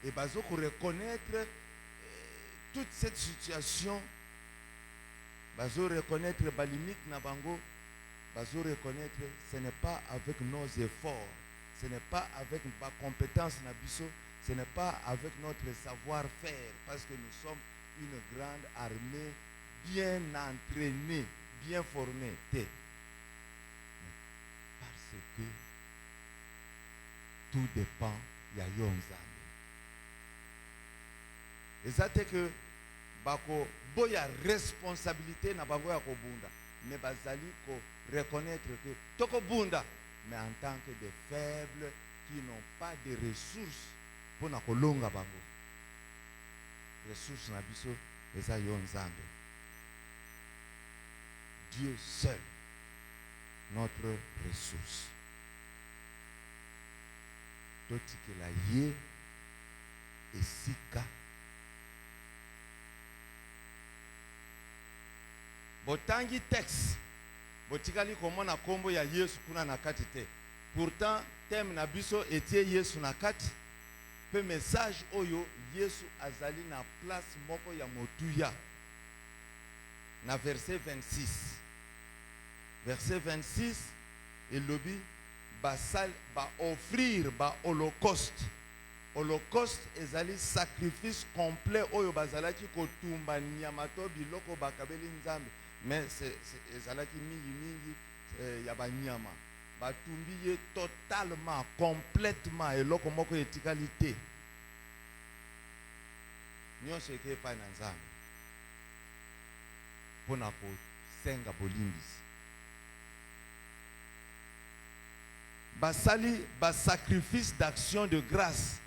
Et bazo pour reconnaître toute cette situation, bazo reconnaître ba limite na bango. Bazo reconnaître, ce n'est pas avec nos efforts, ce n'est pas avec ma compétence nabiso, ce n'est pas avec notre savoir-faire, parce que nous sommes une grande armée bien entraînée, bien formée. Parce que tout dépend de Yonzambe. Et ça c'est que bako boya responsabilité na bango ya kobunda, mais bazali ko reconnaître que toko bunda, mais en tant que des faibles qui n'ont pas de ressources pour na kolonga bango. Ressources na biso eza yo nzambe. Dieu seul, notre ressource. Totikela ye esika. Botangi texte. Botikali komona kombo ya Yesu kuna na kati te. Pourtant thème na biso etie Yesu na kati. Pe message oyo Yesu azali na place moko ya motuya. Na verset 26. Verset 26 elobi basal ba offrir ba holocauste. Holocauste ezali sacrifice complet oyo bazalaki kotumba nyama to biloko bakabeli nzambe. Mais ezalaki mingi ya banyama batumbi ye totalement, complètement eloko moko etikali te. Nyonso eke epai na nzambe mpona kosenga bolimbisi. Basali sacrifice d'action de grâce.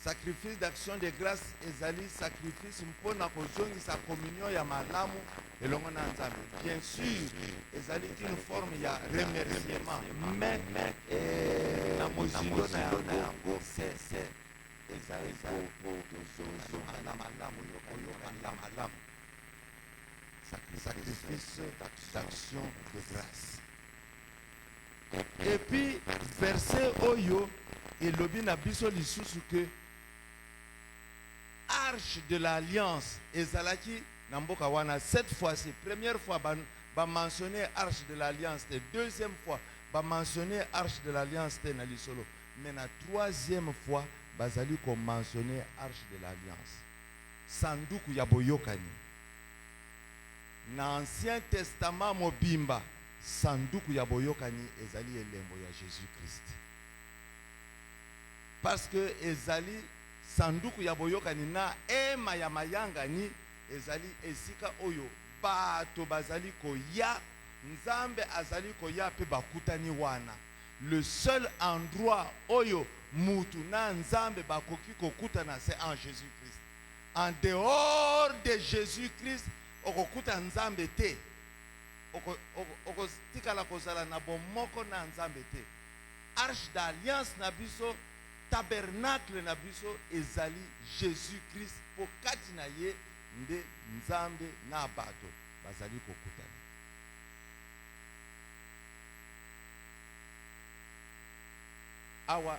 Sacrifice d'action de grâce ezali sacrifice mpona kozongisa communion ya malamu elongo na nzambe. Bien sûr ezali une forme ya remerciement, mais na mozindo na yango c'est ezali pour tozonga na malamu yokoyoka na malamu. Sacrifice d'action de grâce. Et puis verset oyo elobi na biso lisusu que arche de l'alliance ezalaki na mboka wana. Cette fois-ci, première fois ba mentionner arche de l'alliance, deuxième fois ba mentionner arche de l'alliance na lisolo, mais na troisième fois bazali ko mentionner arche de l'alliance, sanduku ya boyokani. Na ancien testament mobimba sanduku ya boyokani ezali elembo ya Jésus-Christ. parce que ezali sanduku ya boyokani na ema ya mayangani ezali esika oyo bato bazali koya nzambe azali koya pe bakutani wana. Le seul endroit oyo mutu na nzambe bakoki kokutana c'est en Jésus-Christ. En dehors de Jésus-Christ okokuta nzambe te. Okotikala kozala na bomoko na nzambe te. Arche d'alliance na biso, tabernacle na biso ezali Jésus-Christ po kati na ye nde nzambe na bato bazali kokutana. Awa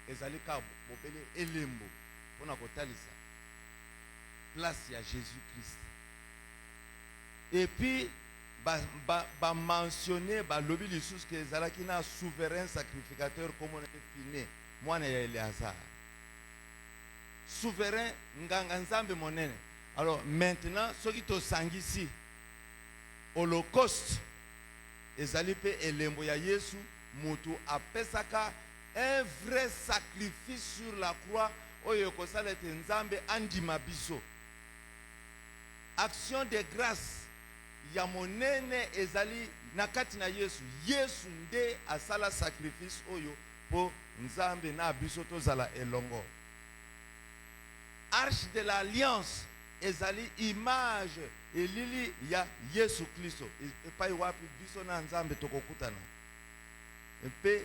ezali ka bobele elembo pona kotalisa place ya Jésus-Christ. Et puis ba mentionner ba lobi lisusu ke ezalaki na souverain sacrificateur comme on a fini mwana ya Eleazar. Souverain nganga nzambe monene. Alors maintenant soki to sangisi holocauste ezali pe elembo ya Yesu mutu apesaka un vrai sacrifice sur la croix oyo kosala te nzambe andima biso. Action de grâce ya monene ezali nakati na Yesu. Yesu nde asala sacrifice oyo po nzambe na biso tozala elongo. Arche de l'alliance ezali image elili ya Yesu Kristo. Epai wapi biso na nzambe tokokutana. Epe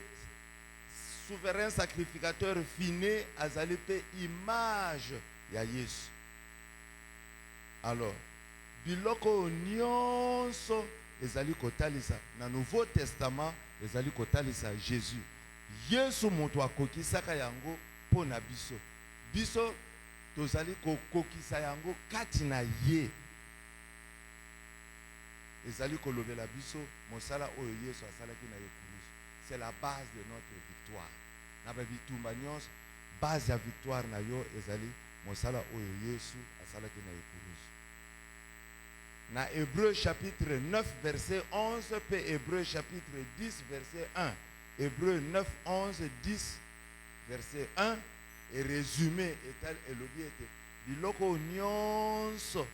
souverain sacrificateur fini azali pe image ya Yesu. Alors biloko nyonso ezali kotalisa na Nouveau Testament ezali kotalisa Jésus. Yesu moto akokisaka yango po na biso. Biso tozali kokokisa yango kati na ye. Ezali kolobela biso mosala oyo Yesu asalaki na ekulusu. C'est la base de notre victoire. Na ba bitumba nyonso base ya victoire na yo ezali mosala oyo Yesu asalaki na ekulusu. Na Hébreu chapitre 9 verset 11 pe Hébreu chapitre 10 verset 1. Hébreu 9 11 10 verset 1 et résumé etal elobi ete biloko nyonso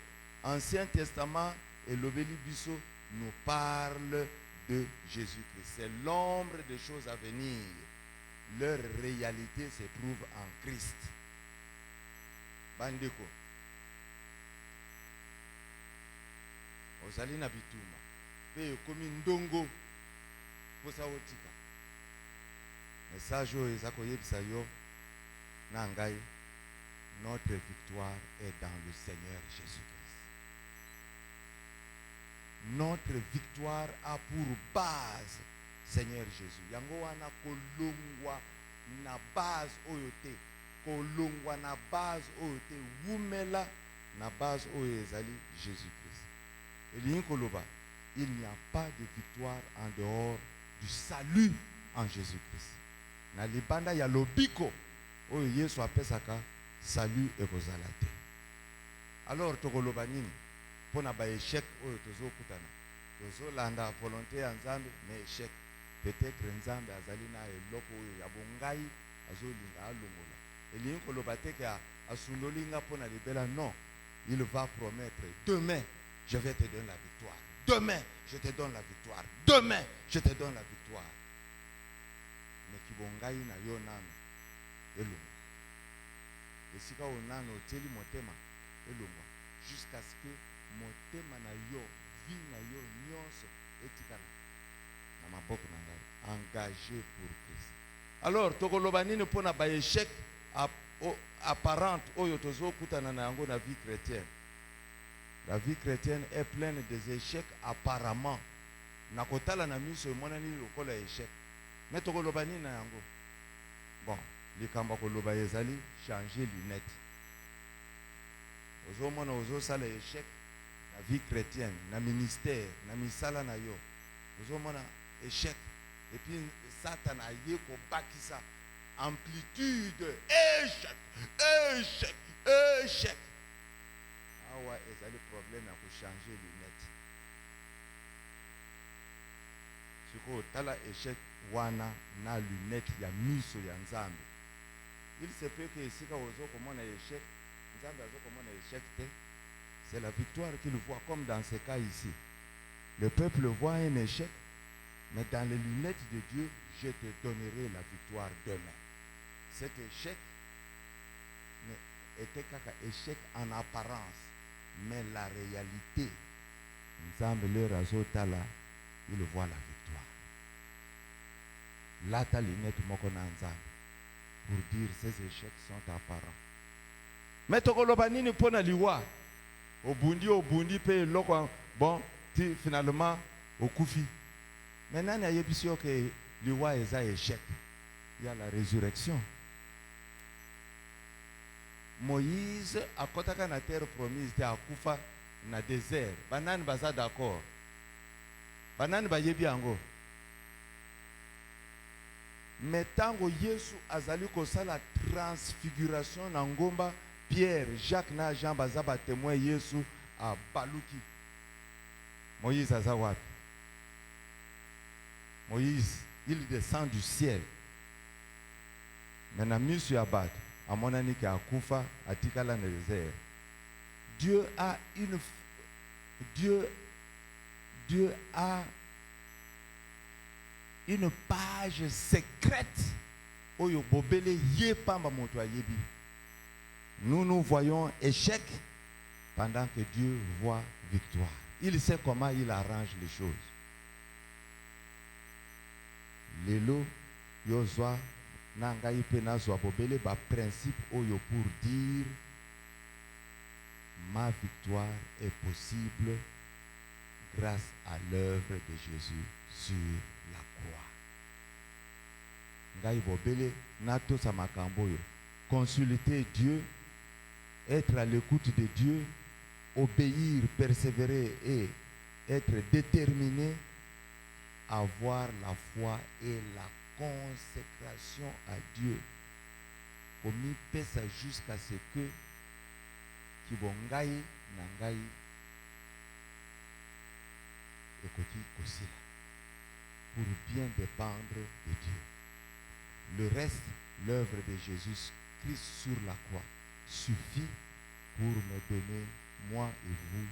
Ancien Testament elobeli biso nous parle de Jésus-Christ. C'est l'ombre des choses à venir. Leur réalité se trouve en Christ. Bandeko. Ozali na bituma. Pe komi ndongo posa otika. Message oyo ezako yebisa yo na ngai. Notre victoire est dans le Seigneur Jésus-Christ. Notre victoire a pour base Seigneur Jésus. Yango wana kolongwa na base oyo te. Kolongwa na base oyo te. Wumela na base oyo ezali Jésus-Christ. Il n'y a pas de victoire en dehors du salut en Jésus-Christ. Na libanda ya lobiko oyo Yesu apesaka salut ekozala te. Alors tokoloba nini pona ba échec oyo tozokutana. Tozolanda volonté ya Nzambe mais échec. Peut-être Nzambe azali na eloko oyo ya bongai azolinga alongola. Elingi koloba te ke asundolinga pona libela non. Il va promettre demain je vais te donner la victoire. Demain, je te donne la victoire. Demain, je te donne la victoire. Mais kibongai na yo nano elunga. Esika onano teli motema elunga jusqu'à ce que motema na yo, vie na yo nyonso etikala na maboko na ngai engagé pour Christ. Alors tokoloba nini pona ba échec apparente oyo tozokutana na yango na vie chrétienne. La vie chrétienne est pleine des échecs apparemment. Nakotala na miso monani lokola échec. Mais tokoloba nini na yango. Bon, likamba koloba ezali changer lunette. Ozo mona ozo sala échec na vie chrétienne, na ministère, na misala na yo. Ozo mona échec et puis Satan a yé ko bakisa amplitude échec, échec, échec. Awa ezali problème ya changer lunette. Siko tala échec wana na lunette ya miso ya Nzambe. Il se peut que ici, quand on commence à échec, c'est la victoire qu'il voit, comme dans ce cas ici. Le peuple voit un échec, mais dans les lunettes de Dieu, je te donnerai la victoire demain. Cet échec était qu'un échec en apparence, mais la réalité, il voit la victoire. Là, ta lunette pour dire ces échecs sont apparents. Mais tokolobanini pona liwa obundi pe loko bon finalement au koufi. Maintenant il y a bien que liwa est un échec. Il y a la résurrection. Moïse a kotaka na terre promise te akufa na désert. Banani baza d'accord. Banani ba yebi ango. Mais tango Yesu azali kosala transfiguration na ngomba Pierre, Jacques na Jean bazaba témoin Yesu a baluki. Moïse azawat. Moïse, il descend du ciel. Maintenant Monsieur Abad, à mon ami qui a Koufa, à Tikala dans le désert. Dieu a une page secrète. Oyo bobele ye pamba moto ayebi. Nous voyons échec pendant que Dieu voit victoire. Il sait comment il arrange les choses. Lelo yozwa nanga ipena zwa bobele ba principe oyo pour dire ma victoire est possible grâce à l'œuvre de Jésus sur la croix. Ngai bobele nato sa makambo yo. Consulter Dieu, être à l'écoute de Dieu, obéir, persévérer et être déterminé à avoir la foi et la consécration à Dieu. Comme il fait ça jusqu'à ce que Kibongaï Nangaï et Koti Kosila pour bien dépendre de Dieu. Le reste, l'œuvre de Jésus-Christ sur la croix suffit pour me donner, moi et vous,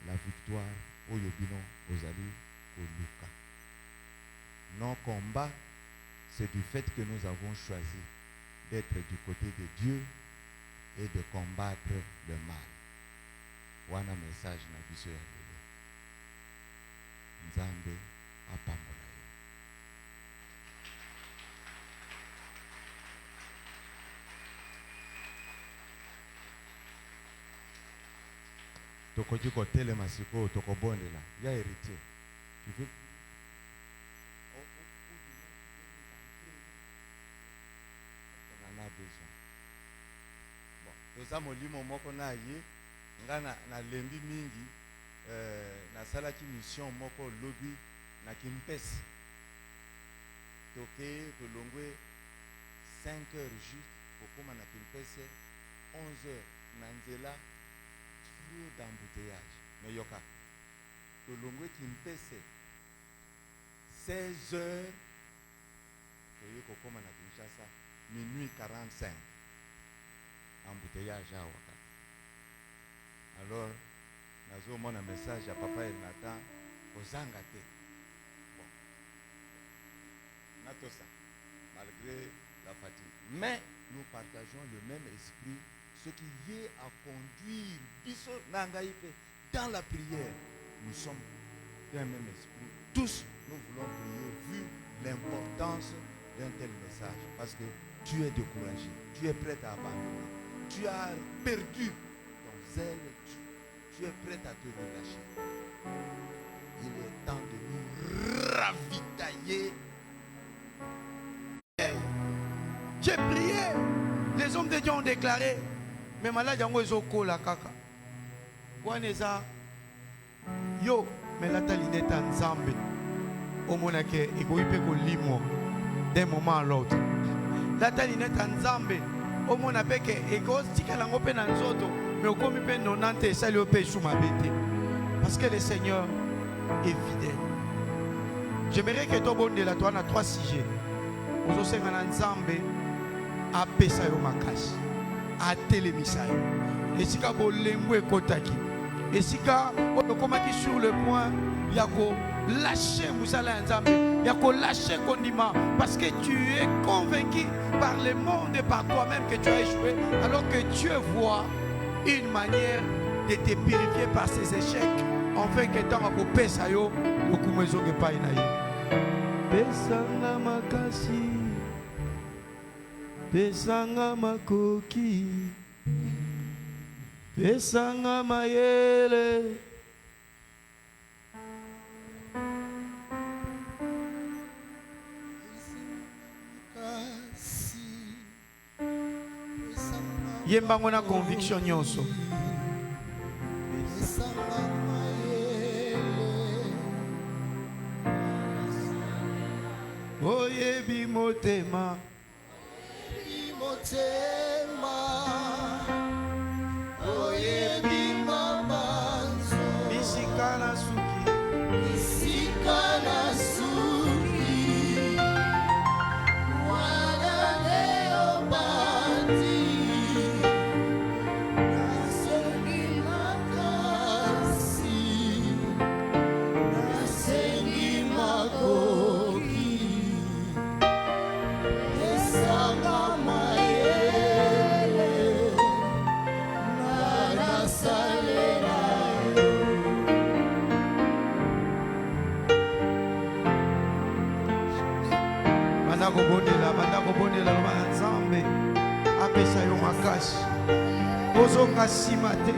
la victoire au Yobino, aux Ali, au Luca. Nos combats, c'est du fait que nous avons choisi d'être du côté de Dieu et de combattre le mal. Wana message na biso ya lelo. Nzambe apambola. Tokoji kotele masiko tokobondela ya héritier. Tu veux on en a besoin. Bon, toza molimo moko na ye ngana na lembi mingi na sala ki mission moko lobi na kimpesi. Toke tolongwe 5 heures juste pour koma na kimpesi 11 heures na nzela d'embouteillage. Mais yoka, le longue qui me pèse 16 heures, minuit 45, embouteillage à Waka. Alors, nous avons un message à papa et Nathan aux Angate. Bon, Natosa, malgré la fatigue. Mais nous partageons le même esprit. Ce qui vient à conduire dans la prière, nous sommes d'un même esprit. Tous, nous voulons prier vu l'importance d'un tel message. Parce que tu es découragé, tu es prêt à abandonner, tu as perdu ton zèle, tu es prêt à te relâcher. Il est temps de nous ravitailler.
J'ai prié, les hommes de Dieu ont déclaré. Mais malade yango ezoko la kaka. Waneza yo melata lineta nzambe. Omonake ekoipe ko limo d'un moment à l'autre. Lata lineta nzambe omona peke eko tikala ngo pe na nzoto mais okomi pe 90 esali ope suma bete. Parce que le Seigneur est fidèle. J'aimerais que to bonde la toi na 3 sujets. Ozosenga na nzambe apesa yo makasi atelemisa yo esika bolembo ekotaki esika okomaki sur le point ya lâcher musala ya nzambe ya lâcher kondima parce que tu es convaincu par le monde et par toi-même que tu as échoué alors que Dieu voit une manière de te purifier par ses échecs afin que tant akopesa yo lokumu ezonge epai na ye. Pesanga makasi, pesanga makoki, pesanga mayele. Yembango na conviction nyonso. Oyebi motema, oyebi mabanzo, bisika na suki, wana leo bandi, nasengi makasi, nasengi makoki. Bandako bondela loba na Nzambe apesa yo makasi ozonga nsima te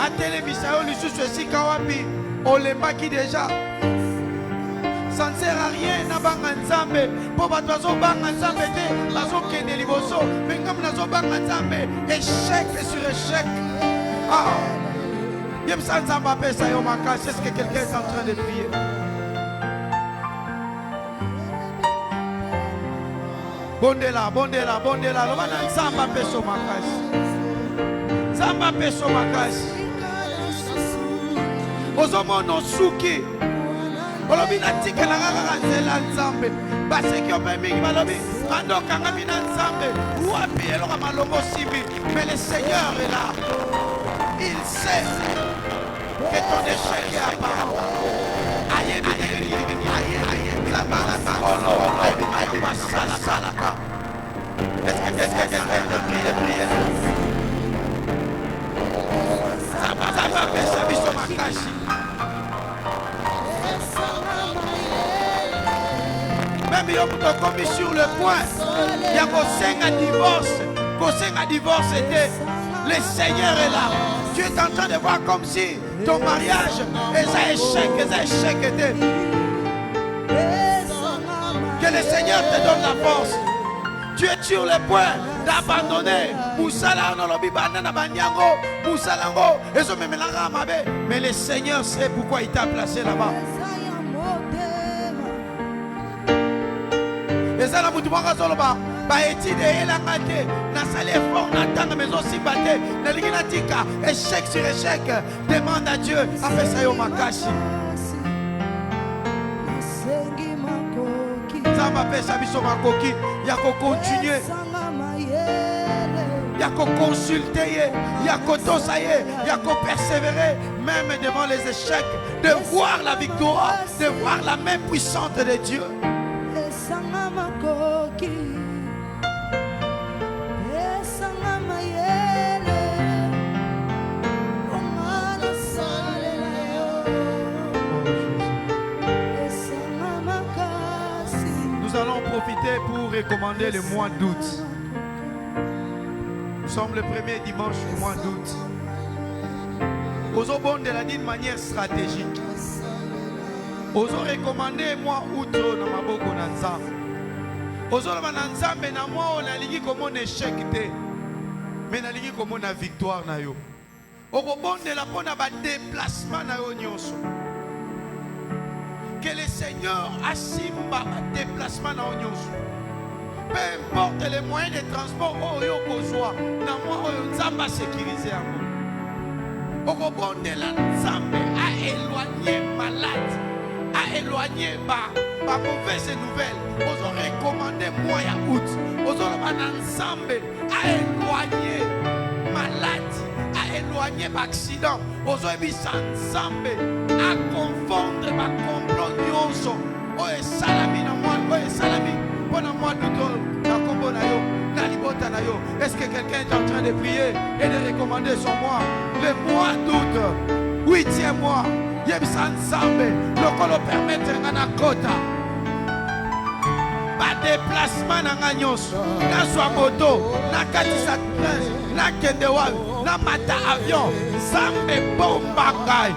atelemisa yo lisusu esika wapi olembaki deja. Ça ne sert à rien na banga Nzambe po bato bazobanga Nzambe te bazokende liboso mais comme nazobanga Nzambe échec sur échec. Yebisa Nzambe apesa yo makasi. Est-ce que quelqu'un est en train de prier? Bondela, bondela, bondela. Loba na Nzambe apeso makasi. Nzambe apeso makasi. Ozomona osuki. Olobi na tika na kaka nzela Nzambe. Baseki ope mingi balobi. Andoka ngami na Nzambe. Wapi eloka malongo sibi. Mais le Seigneur est là. Il sait que ton échec est à part. Aïe, aïe, aïe, aïe, aïe. La parole, aïe, salaka. Est-ce que quelqu'un peut prier? Ça va faire ça, biso makashi. Même yo to commis sur le point. Il y a un divorce était. Le Seigneur est là. Tu es en train de voir comme si ton mariage est un échec était. Que le Seigneur te donne la force. Tu es sur le point d'abandonner. Mais le Seigneur sait pourquoi il t'a placé là-bas. Et ça, la boutique échec sur échec. Demande à Dieu. Après ça, yo makashi. Ça m'a fait ça, biso makoki. Il y a qu'à continuer. Il y a qu'à consulter. Il y a qu'à tosailler. Il y a qu'à persévérer. Même devant les échecs. De voir la victoire. De voir la main puissante de Dieu. Nous allons profiter pour recommander le mois d'août. Nous sommes le premier dimanche du mois d'août. Aux obons de la d'une manière stratégique. Aux recommander mois août na maboko na Nzambe. Aux na Nzambe na mois on a ligi comme on échec te. Mais na ligi comme on a victoire na yo. Au bon de la pona ba déplacement na yo nyonso. Que le Seigneur asimba déplacement na yo nyonso. Peu importe les moyens de transport oh yo kozwa na moi Nzamba sécuriser yango. Au bon de la Nzambe a éloigné malade. A éloigné ma mauvaise nouvelle, vous aurez recommandé moi à août, vous aurez ensemble à éloigner maladie, à éloigner l'accident, vous aurez mis ensemble à confondre ma complot nyonso, oye salami na moi, oye salami, pendant moi tout na combo na yo, na libota na yo. Est-ce que quelqu'un est en train de prier et de recommander son mois? Le mois d'août, 8e mois, yebisa ensemble, le colo permettre na kota. Pas déplacement na nganyos, na swa moto, na katisa train, na kendewa, na mata avion, sambe bomba ngai,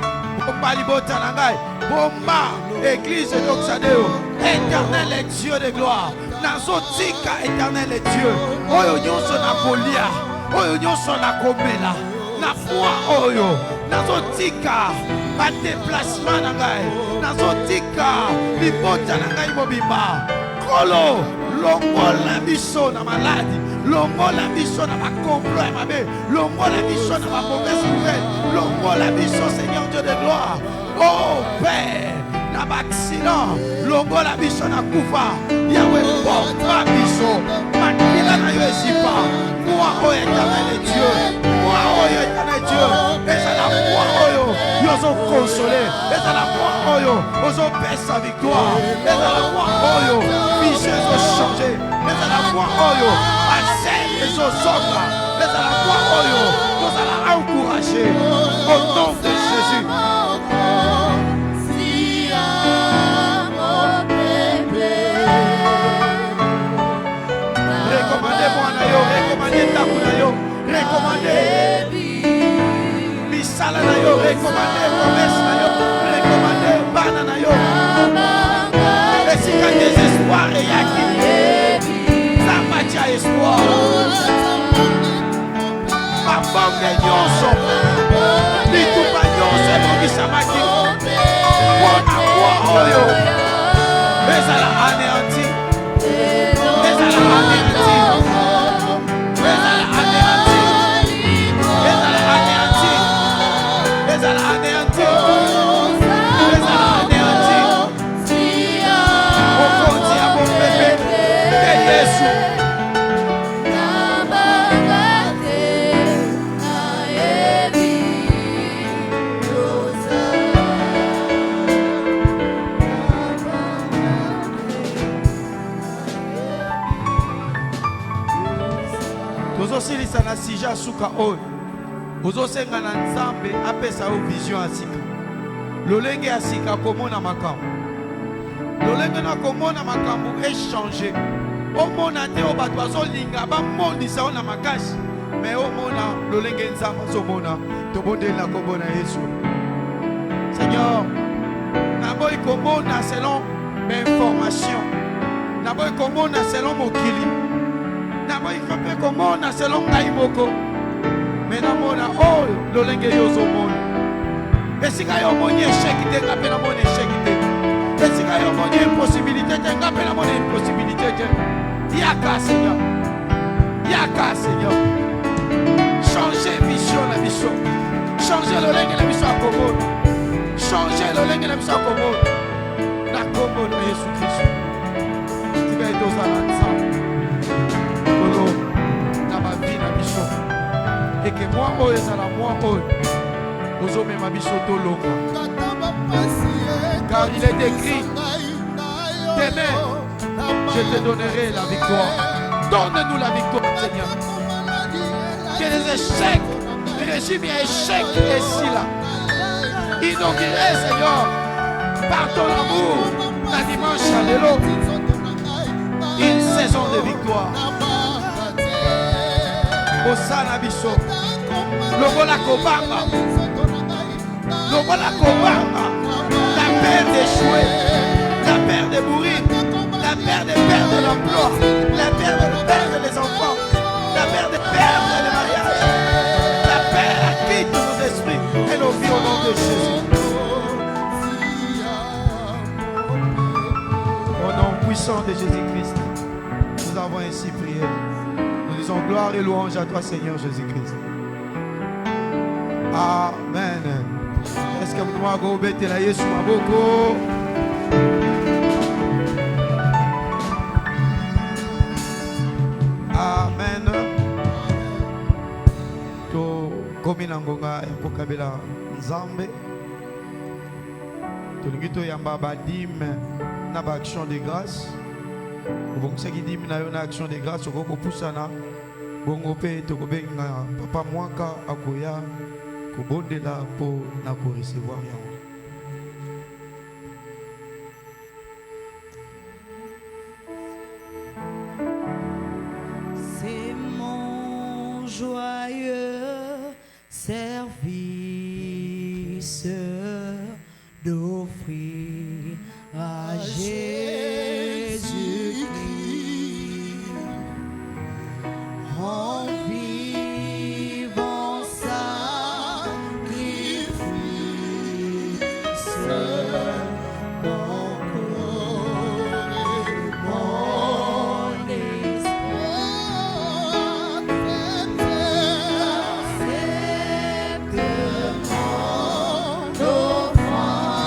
bomba libota na ngai, bomba église d'Oxadeo, éternel est Dieu de gloire, na zotika éternel est Dieu, oyo nyonso na kolia, oyo nyonso na komela, na foi oyo, na zotika, pas déplacement na ngai, na zotika, libota na ngai mobimba. Kolo, longola biso na maladie, longola biso na complot et mabe, longola biso na mauvaise nouvelle, longola biso Seigneur Dieu de gloire. Oh Père, na accident, longola biso na kufa, Yahweh bomba biso, makila na yo esipa, moi oh éternel Dieu, moi oh éternel Dieu, et c'est la foi oyo, yozo consolé, et c'est la foi oyo, yozo paix sa victoire, et c'est la foi oyo, fiches ont changé, et c'est la foi oyo, accès les autres, et c'est la foi oyo, nous allons encourager, au nom de Jésus. Recommandez-moi na yo, recommandez tabu na yo, recommandez misala na yo, recommandez promesse na yo, recommandez bana na yo. Et si quand désespoir et yaki, ça matia espoir. Ma femme est nyonso, bituba nyonso ebongisa maki. Wana kwa oyo, ezala anéanti. ozosilisa na sija suka oyo ozosenga na nzambe apesa yo vision ya sika lolenge ya sika komona makambo lolenge na komona makambo échanger omona te o bato bazolinga bamonisa yo na makasi me omona lolenge nzambe azomona tobondela kombo na Yesu. Seigneur, naboyi komona selon information, naboyi komona selon mokili, naboyi mpe komona selon ngai moko, me namona oyo lolenge yozomona. Esika yo moni échec te nga mpe namona échec te, esika yo moni impossibilité te nga mpe namona impossibilité te. Yaka Seigneur, yaka Seigneur, changer vision la vision, changer lolenge la vision à komona, changer lolenge la vision à komona na kombo na Yesu Kristo. Tika etozala nzambe kolo na bavi na biso eke mwa oyo ezala mwa oyo ozomema biso tolongwa, car il est écrit demain je te donnerai la victoire. Donne-nous la victoire, Seigneur. Que les échecs, le régime et échec ici là, inauguré, Seigneur, par ton amour, la dimanche à l'élo, une saison de victoire. Osana biso, lobola kobanga, lobola kobanga, la peur d'échouer, la peur de mourir, la peur de perdre l'emploi, la peur de perdre les enfants, la peur de perdre le mariage, la peur quitte nos esprits et nos vies au nom de Jésus. Au nom puissant de Jésus-Christ, nous avons ainsi prié. Nous disons gloire et louange à toi, Seigneur Jésus-Christ. Amen. Est-ce que vous pouvez la Yesu Maboko? tokomi na ngonga ya kokabela nzambe tolingi toyamba badime na baaction de grâce obongisaki dime na yo na action de grâce okoki kopusana bongo mpe tokobenga papa mwaka akoya kobondela mpo na korecevoir yango.
C'est mon joyeux service d'offrir à Jésus-Christ en vivant sacrifice mon corps et mon espoir. Accepte mon offrande,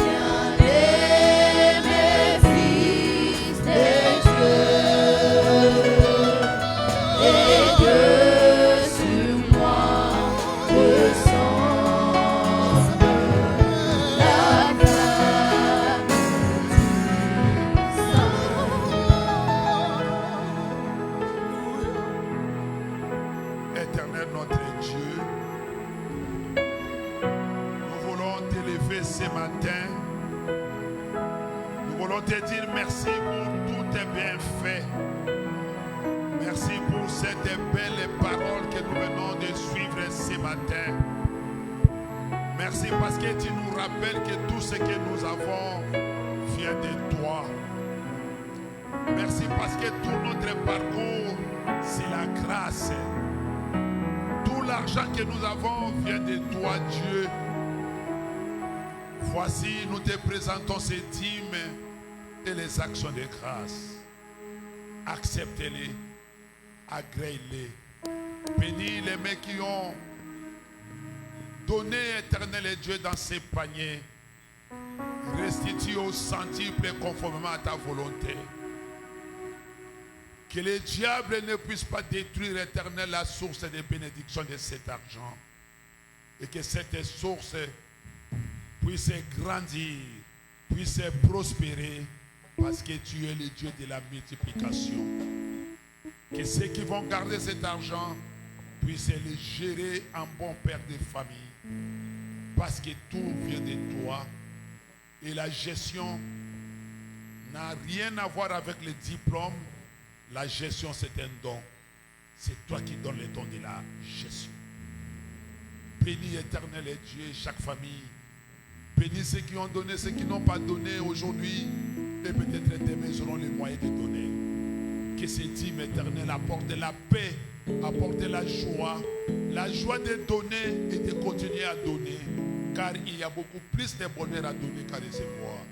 bien-aimé Fils de Dieu, et que sur moi descende la grâce du
Éternel notre Dieu, nous voulons t'élever ce matin. Nous voulons te dire merci pour tous tes bienfaits. Merci pour cette belle parole que nous venons de suivre ce matin. Merci parce que tu nous rappelles que tout ce que nous avons vient de toi. Merci parce que tout notre parcours, c'est la grâce. Tout l'argent que nous avons vient de toi, Dieu. Voici, nous te présentons ces dîmes et les actions de grâce. Acceptez-les, agrée-les. Bénis les mecs qui ont donné, éternel et Dieu, dans ces paniers. Restitue au centuple conformément à ta volonté. Que le diable ne puisse pas détruire, éternel, la source de bénédiction de cet argent. Et que cette source puisse grandir, puisse prospérer, parce que tu es le Dieu de la multiplication. Que ceux qui vont garder cet argent puissent le gérer en bon père de famille, parce que tout vient de toi. Et la gestion n'a rien à voir avec les diplômes. La gestion, c'est un don. C'est toi qui donnes les dons de la gestion. Bénis, éternel et Dieu, chaque famille. Bénis ceux qui ont donné, ceux qui n'ont pas donné aujourd'hui. Et peut-être demain, ils auront les moyens de donner. Que ces dîmes éternelles apportent la paix, apportent la joie de donner et de continuer à donner. Car il y a beaucoup plus de bonheur à donner qu'à recevoir.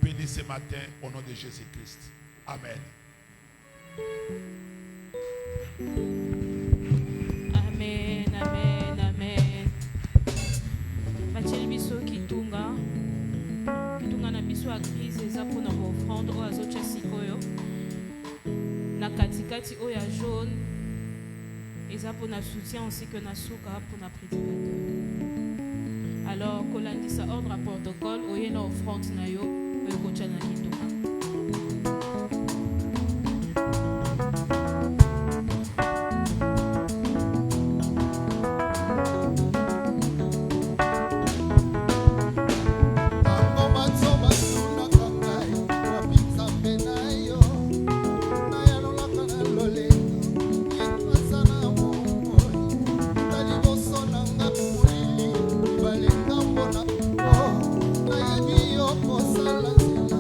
Bénis ce matin au nom de Jésus-Christ. Amen.
Amen, amen, amen. Bacheli biso kitunga na biso ya crise eza mpona offrande oyo azotia sikoyo na katikati oyo ya jaune eza mpona soutien ainsi que na suka mpona prédicateur. Alors kolandisa ordre à protocole oye na offrande na yo oyo kotia na kitunga.
Nayebi yo kosala nzela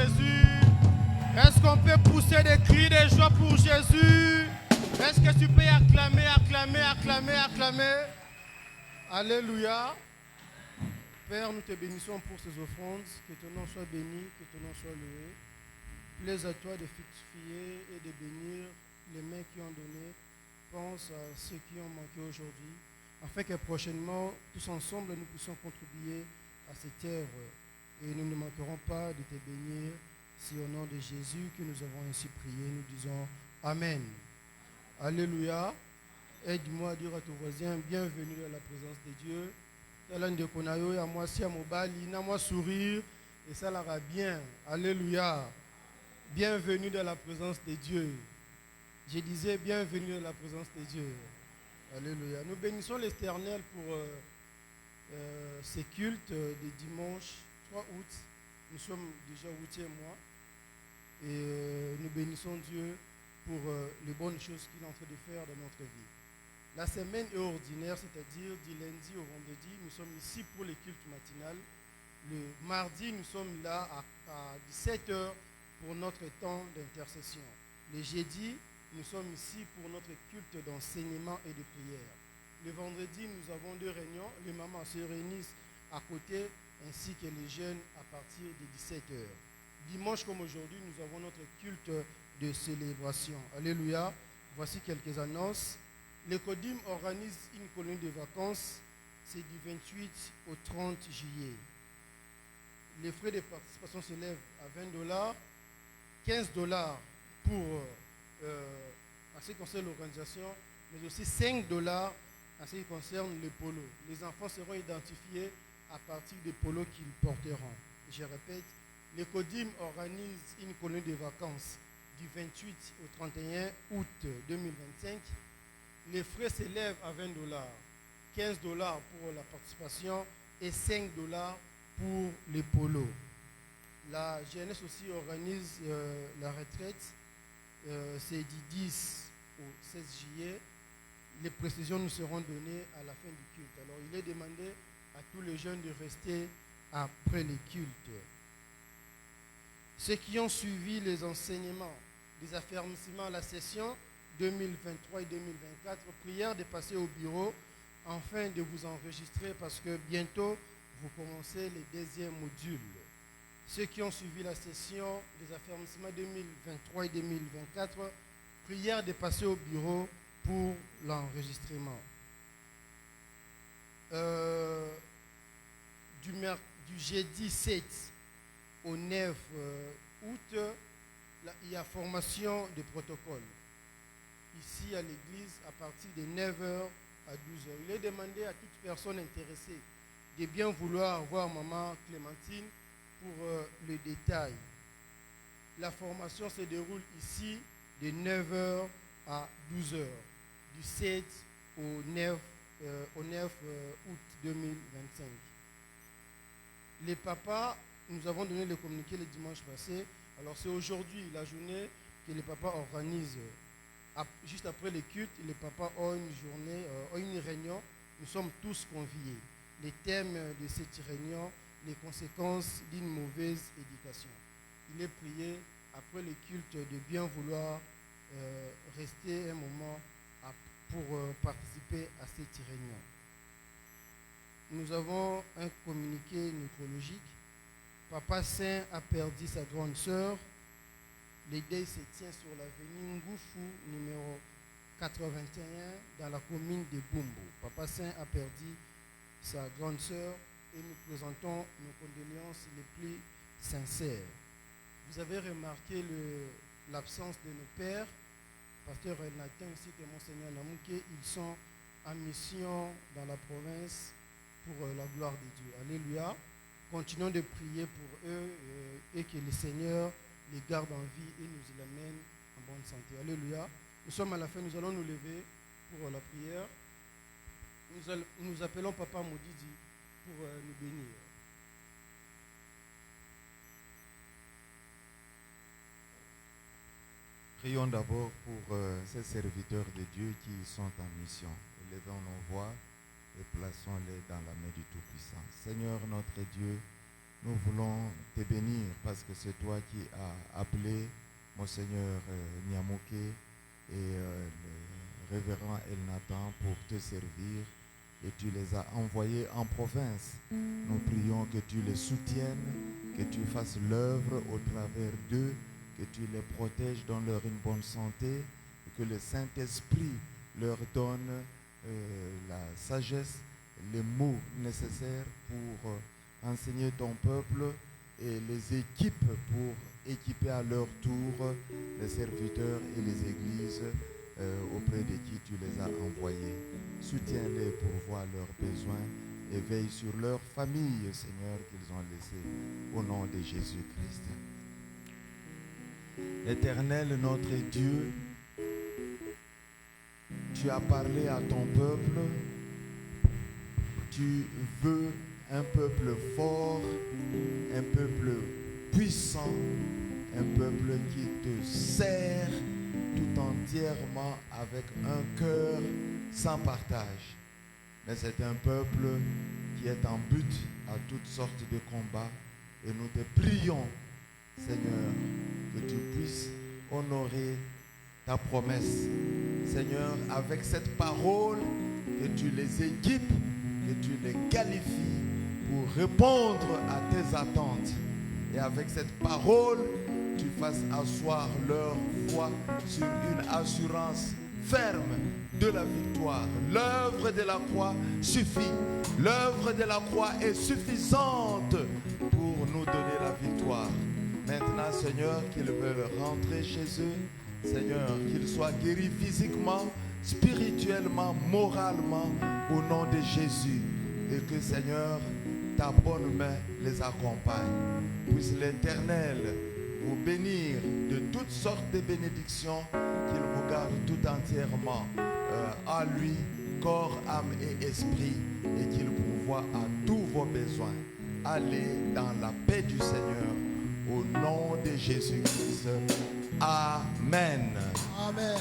Jésus? Est-ce qu'on peut pousser des cris de joie pour Jésus? Est-ce que tu peux acclamer, acclamer, acclamer, acclamer? Alléluia. Père, nous te bénissons pour ces offrandes. Que ton nom soit béni, que ton nom soit loué. Plaise à toi de fructifier et de bénir les mains qui ont donné. Pense à ceux qui ont manqué aujourd'hui, afin que prochainement, tous ensemble, nous puissions contribuer à cette œuvre. Et nous ne manquerons pas de te bénir. C'est au nom de Jésus que nous avons ainsi prié. Nous disons Amen. Alléluia. Aide-moi à dire à ton voisin, bienvenue dans la présence de Dieu. À moi, si à Mobali, à moi sourire, et ça l'ira bien. Alléluia. Bienvenue dans la présence de Dieu. Je disais bienvenue dans la présence de Dieu. Alléluia. Nous bénissons l'Éternel pour ces cultes de dimanche 3 août. Nous sommes déjà au 8e mois. Et nous bénissons Dieu pour les bonnes choses qu'il est en train de faire dans notre vie. La semaine est ordinaire, c'est-à-dire du lundi au vendredi. Nous sommes ici pour les cultes matinales. Le mardi, nous sommes là à 17h pour notre temps d'intercession. Le jeudi, nous sommes ici pour notre culte d'enseignement et de prière. Le vendredi, nous avons 2 réunions. Les mamans se réunissent à côté, ainsi que les jeunes à partir de 17h. Dimanche comme aujourd'hui, nous avons notre culte de célébration. Alléluia. Voici quelques annonces. Le CODIM organise une colonie de vacances. C'est du 28 au 30 juillet. Les frais de participation s'élèvent à $20, $15 pour en ce qui concerne l'organisation, mais aussi $5 en ce qui concerne les polos. Les enfants seront identifiés à partir des polos qu'ils porteront. Je répète, le CODIM organise une colonie de vacances du 28 au 31 août 2025. Les frais s'élèvent à $20, $15 pour la participation et $5 pour les polos. La jeunesse aussi organise la retraite. C'est du 10 au 16 juillet. Les précisions nous seront données à la fin du culte. Alors il est demandé à tous les jeunes de rester après les cultes. Ceux qui ont suivi les enseignements des affermissements à la session 2023 et 2024, prière de passer au bureau afin de vous enregistrer parce que bientôt vous commencez le 2e module. Ceux qui ont suivi la session des affermissements 2023 et 2024, prière de passer au bureau pour l'enregistrement. Du jeudi 7 au 9 août, il y a formation de protocole. Ici à l'église, à partir de 9h à 12h. Il est demandé à toute personne intéressée de bien vouloir voir Maman Clémentine pour le détail. La formation se déroule ici de 9h à 12h, du 7 au 9 août 2025. Les papas, nous avons donné le communiqué le dimanche passé. Alors c'est aujourd'hui la journée que les papas organisent. Juste après le culte, les papas ont une journée, ont une réunion. Nous sommes tous conviés. Les thèmes de cette réunion, les conséquences d'une mauvaise éducation. Il est prié après le culte de bien vouloir rester un moment pour participer à cette réunion. Nous avons un communiqué nécrologique. Papa Saint a perdu sa grande sœur. Le deuil se tient sur l'avenue Ngoufou, numéro 81, dans la commune de Bumbo. Papa Saint a perdu sa grande sœur et nous présentons nos condoléances les plus sincères. Vous avez remarqué l'absence de nos pères, Pasteur Nathan ainsi que Monseigneur Namouké. Ils sont en mission dans la province pour la gloire de Dieu. Alléluia. Continuons de prier pour eux et que le Seigneur les garde en vie et nous y amène en bonne santé. Alléluia. Nous sommes à la fin, nous allons nous lever pour la prière. Nous appelons Papa Modidi pour nous bénir.
Prions d'abord pour ces serviteurs de Dieu qui sont en mission. Élevons nos voix et plaçons-les dans la main du Tout-Puissant. Seigneur notre Dieu, nous voulons te bénir parce que c'est toi qui as appelé Monseigneur Niamouké et le révérend El Nathan pour te servir et tu les as envoyés en province. Nous prions que tu les soutiennes, que tu fasses l'œuvre au travers d'eux, que tu les protèges dans leur une bonne santé et que le Saint-Esprit leur donne la sagesse, les mots nécessaires pour enseigner ton peuple et les équipes pour équiper à leur tour les serviteurs et les églises auprès de qui tu les as envoyés. Soutiens-les pour voir leurs besoins et veille sur leur famille, Seigneur, qu'ils ont laissée au nom de Jésus-Christ. Éternel, notre Dieu, tu as parlé à ton peuple, tu veux un peuple fort, un peuple puissant, un peuple qui te sert tout entièrement avec un cœur sans partage. Mais c'est un peuple qui est en but à toutes sortes de combats et nous te prions, Seigneur, que tu puisses honorer ta promesse. Seigneur, avec cette parole, que tu les équipes, que tu les qualifies pour répondre à tes attentes. Et avec cette parole, tu fasses asseoir leur foi sur une assurance ferme de la victoire. L'œuvre de la croix suffit. L'œuvre de la croix est suffisante pour nous donner la victoire. Maintenant, Seigneur, qu'ils veulent rentrer chez eux, Seigneur, qu'ils soient guéris physiquement, spirituellement, moralement, au nom de Jésus. Et que, Seigneur, ta bonne main les accompagne. Puisse l'Éternel vous bénir de toutes sortes de bénédictions, qu'il vous garde tout entièrement à lui, corps, âme et esprit, et qu'il pourvoie à tous vos besoins. Allez dans la paix du Seigneur, au nom de Jésus-Christ. Amen.
Amen.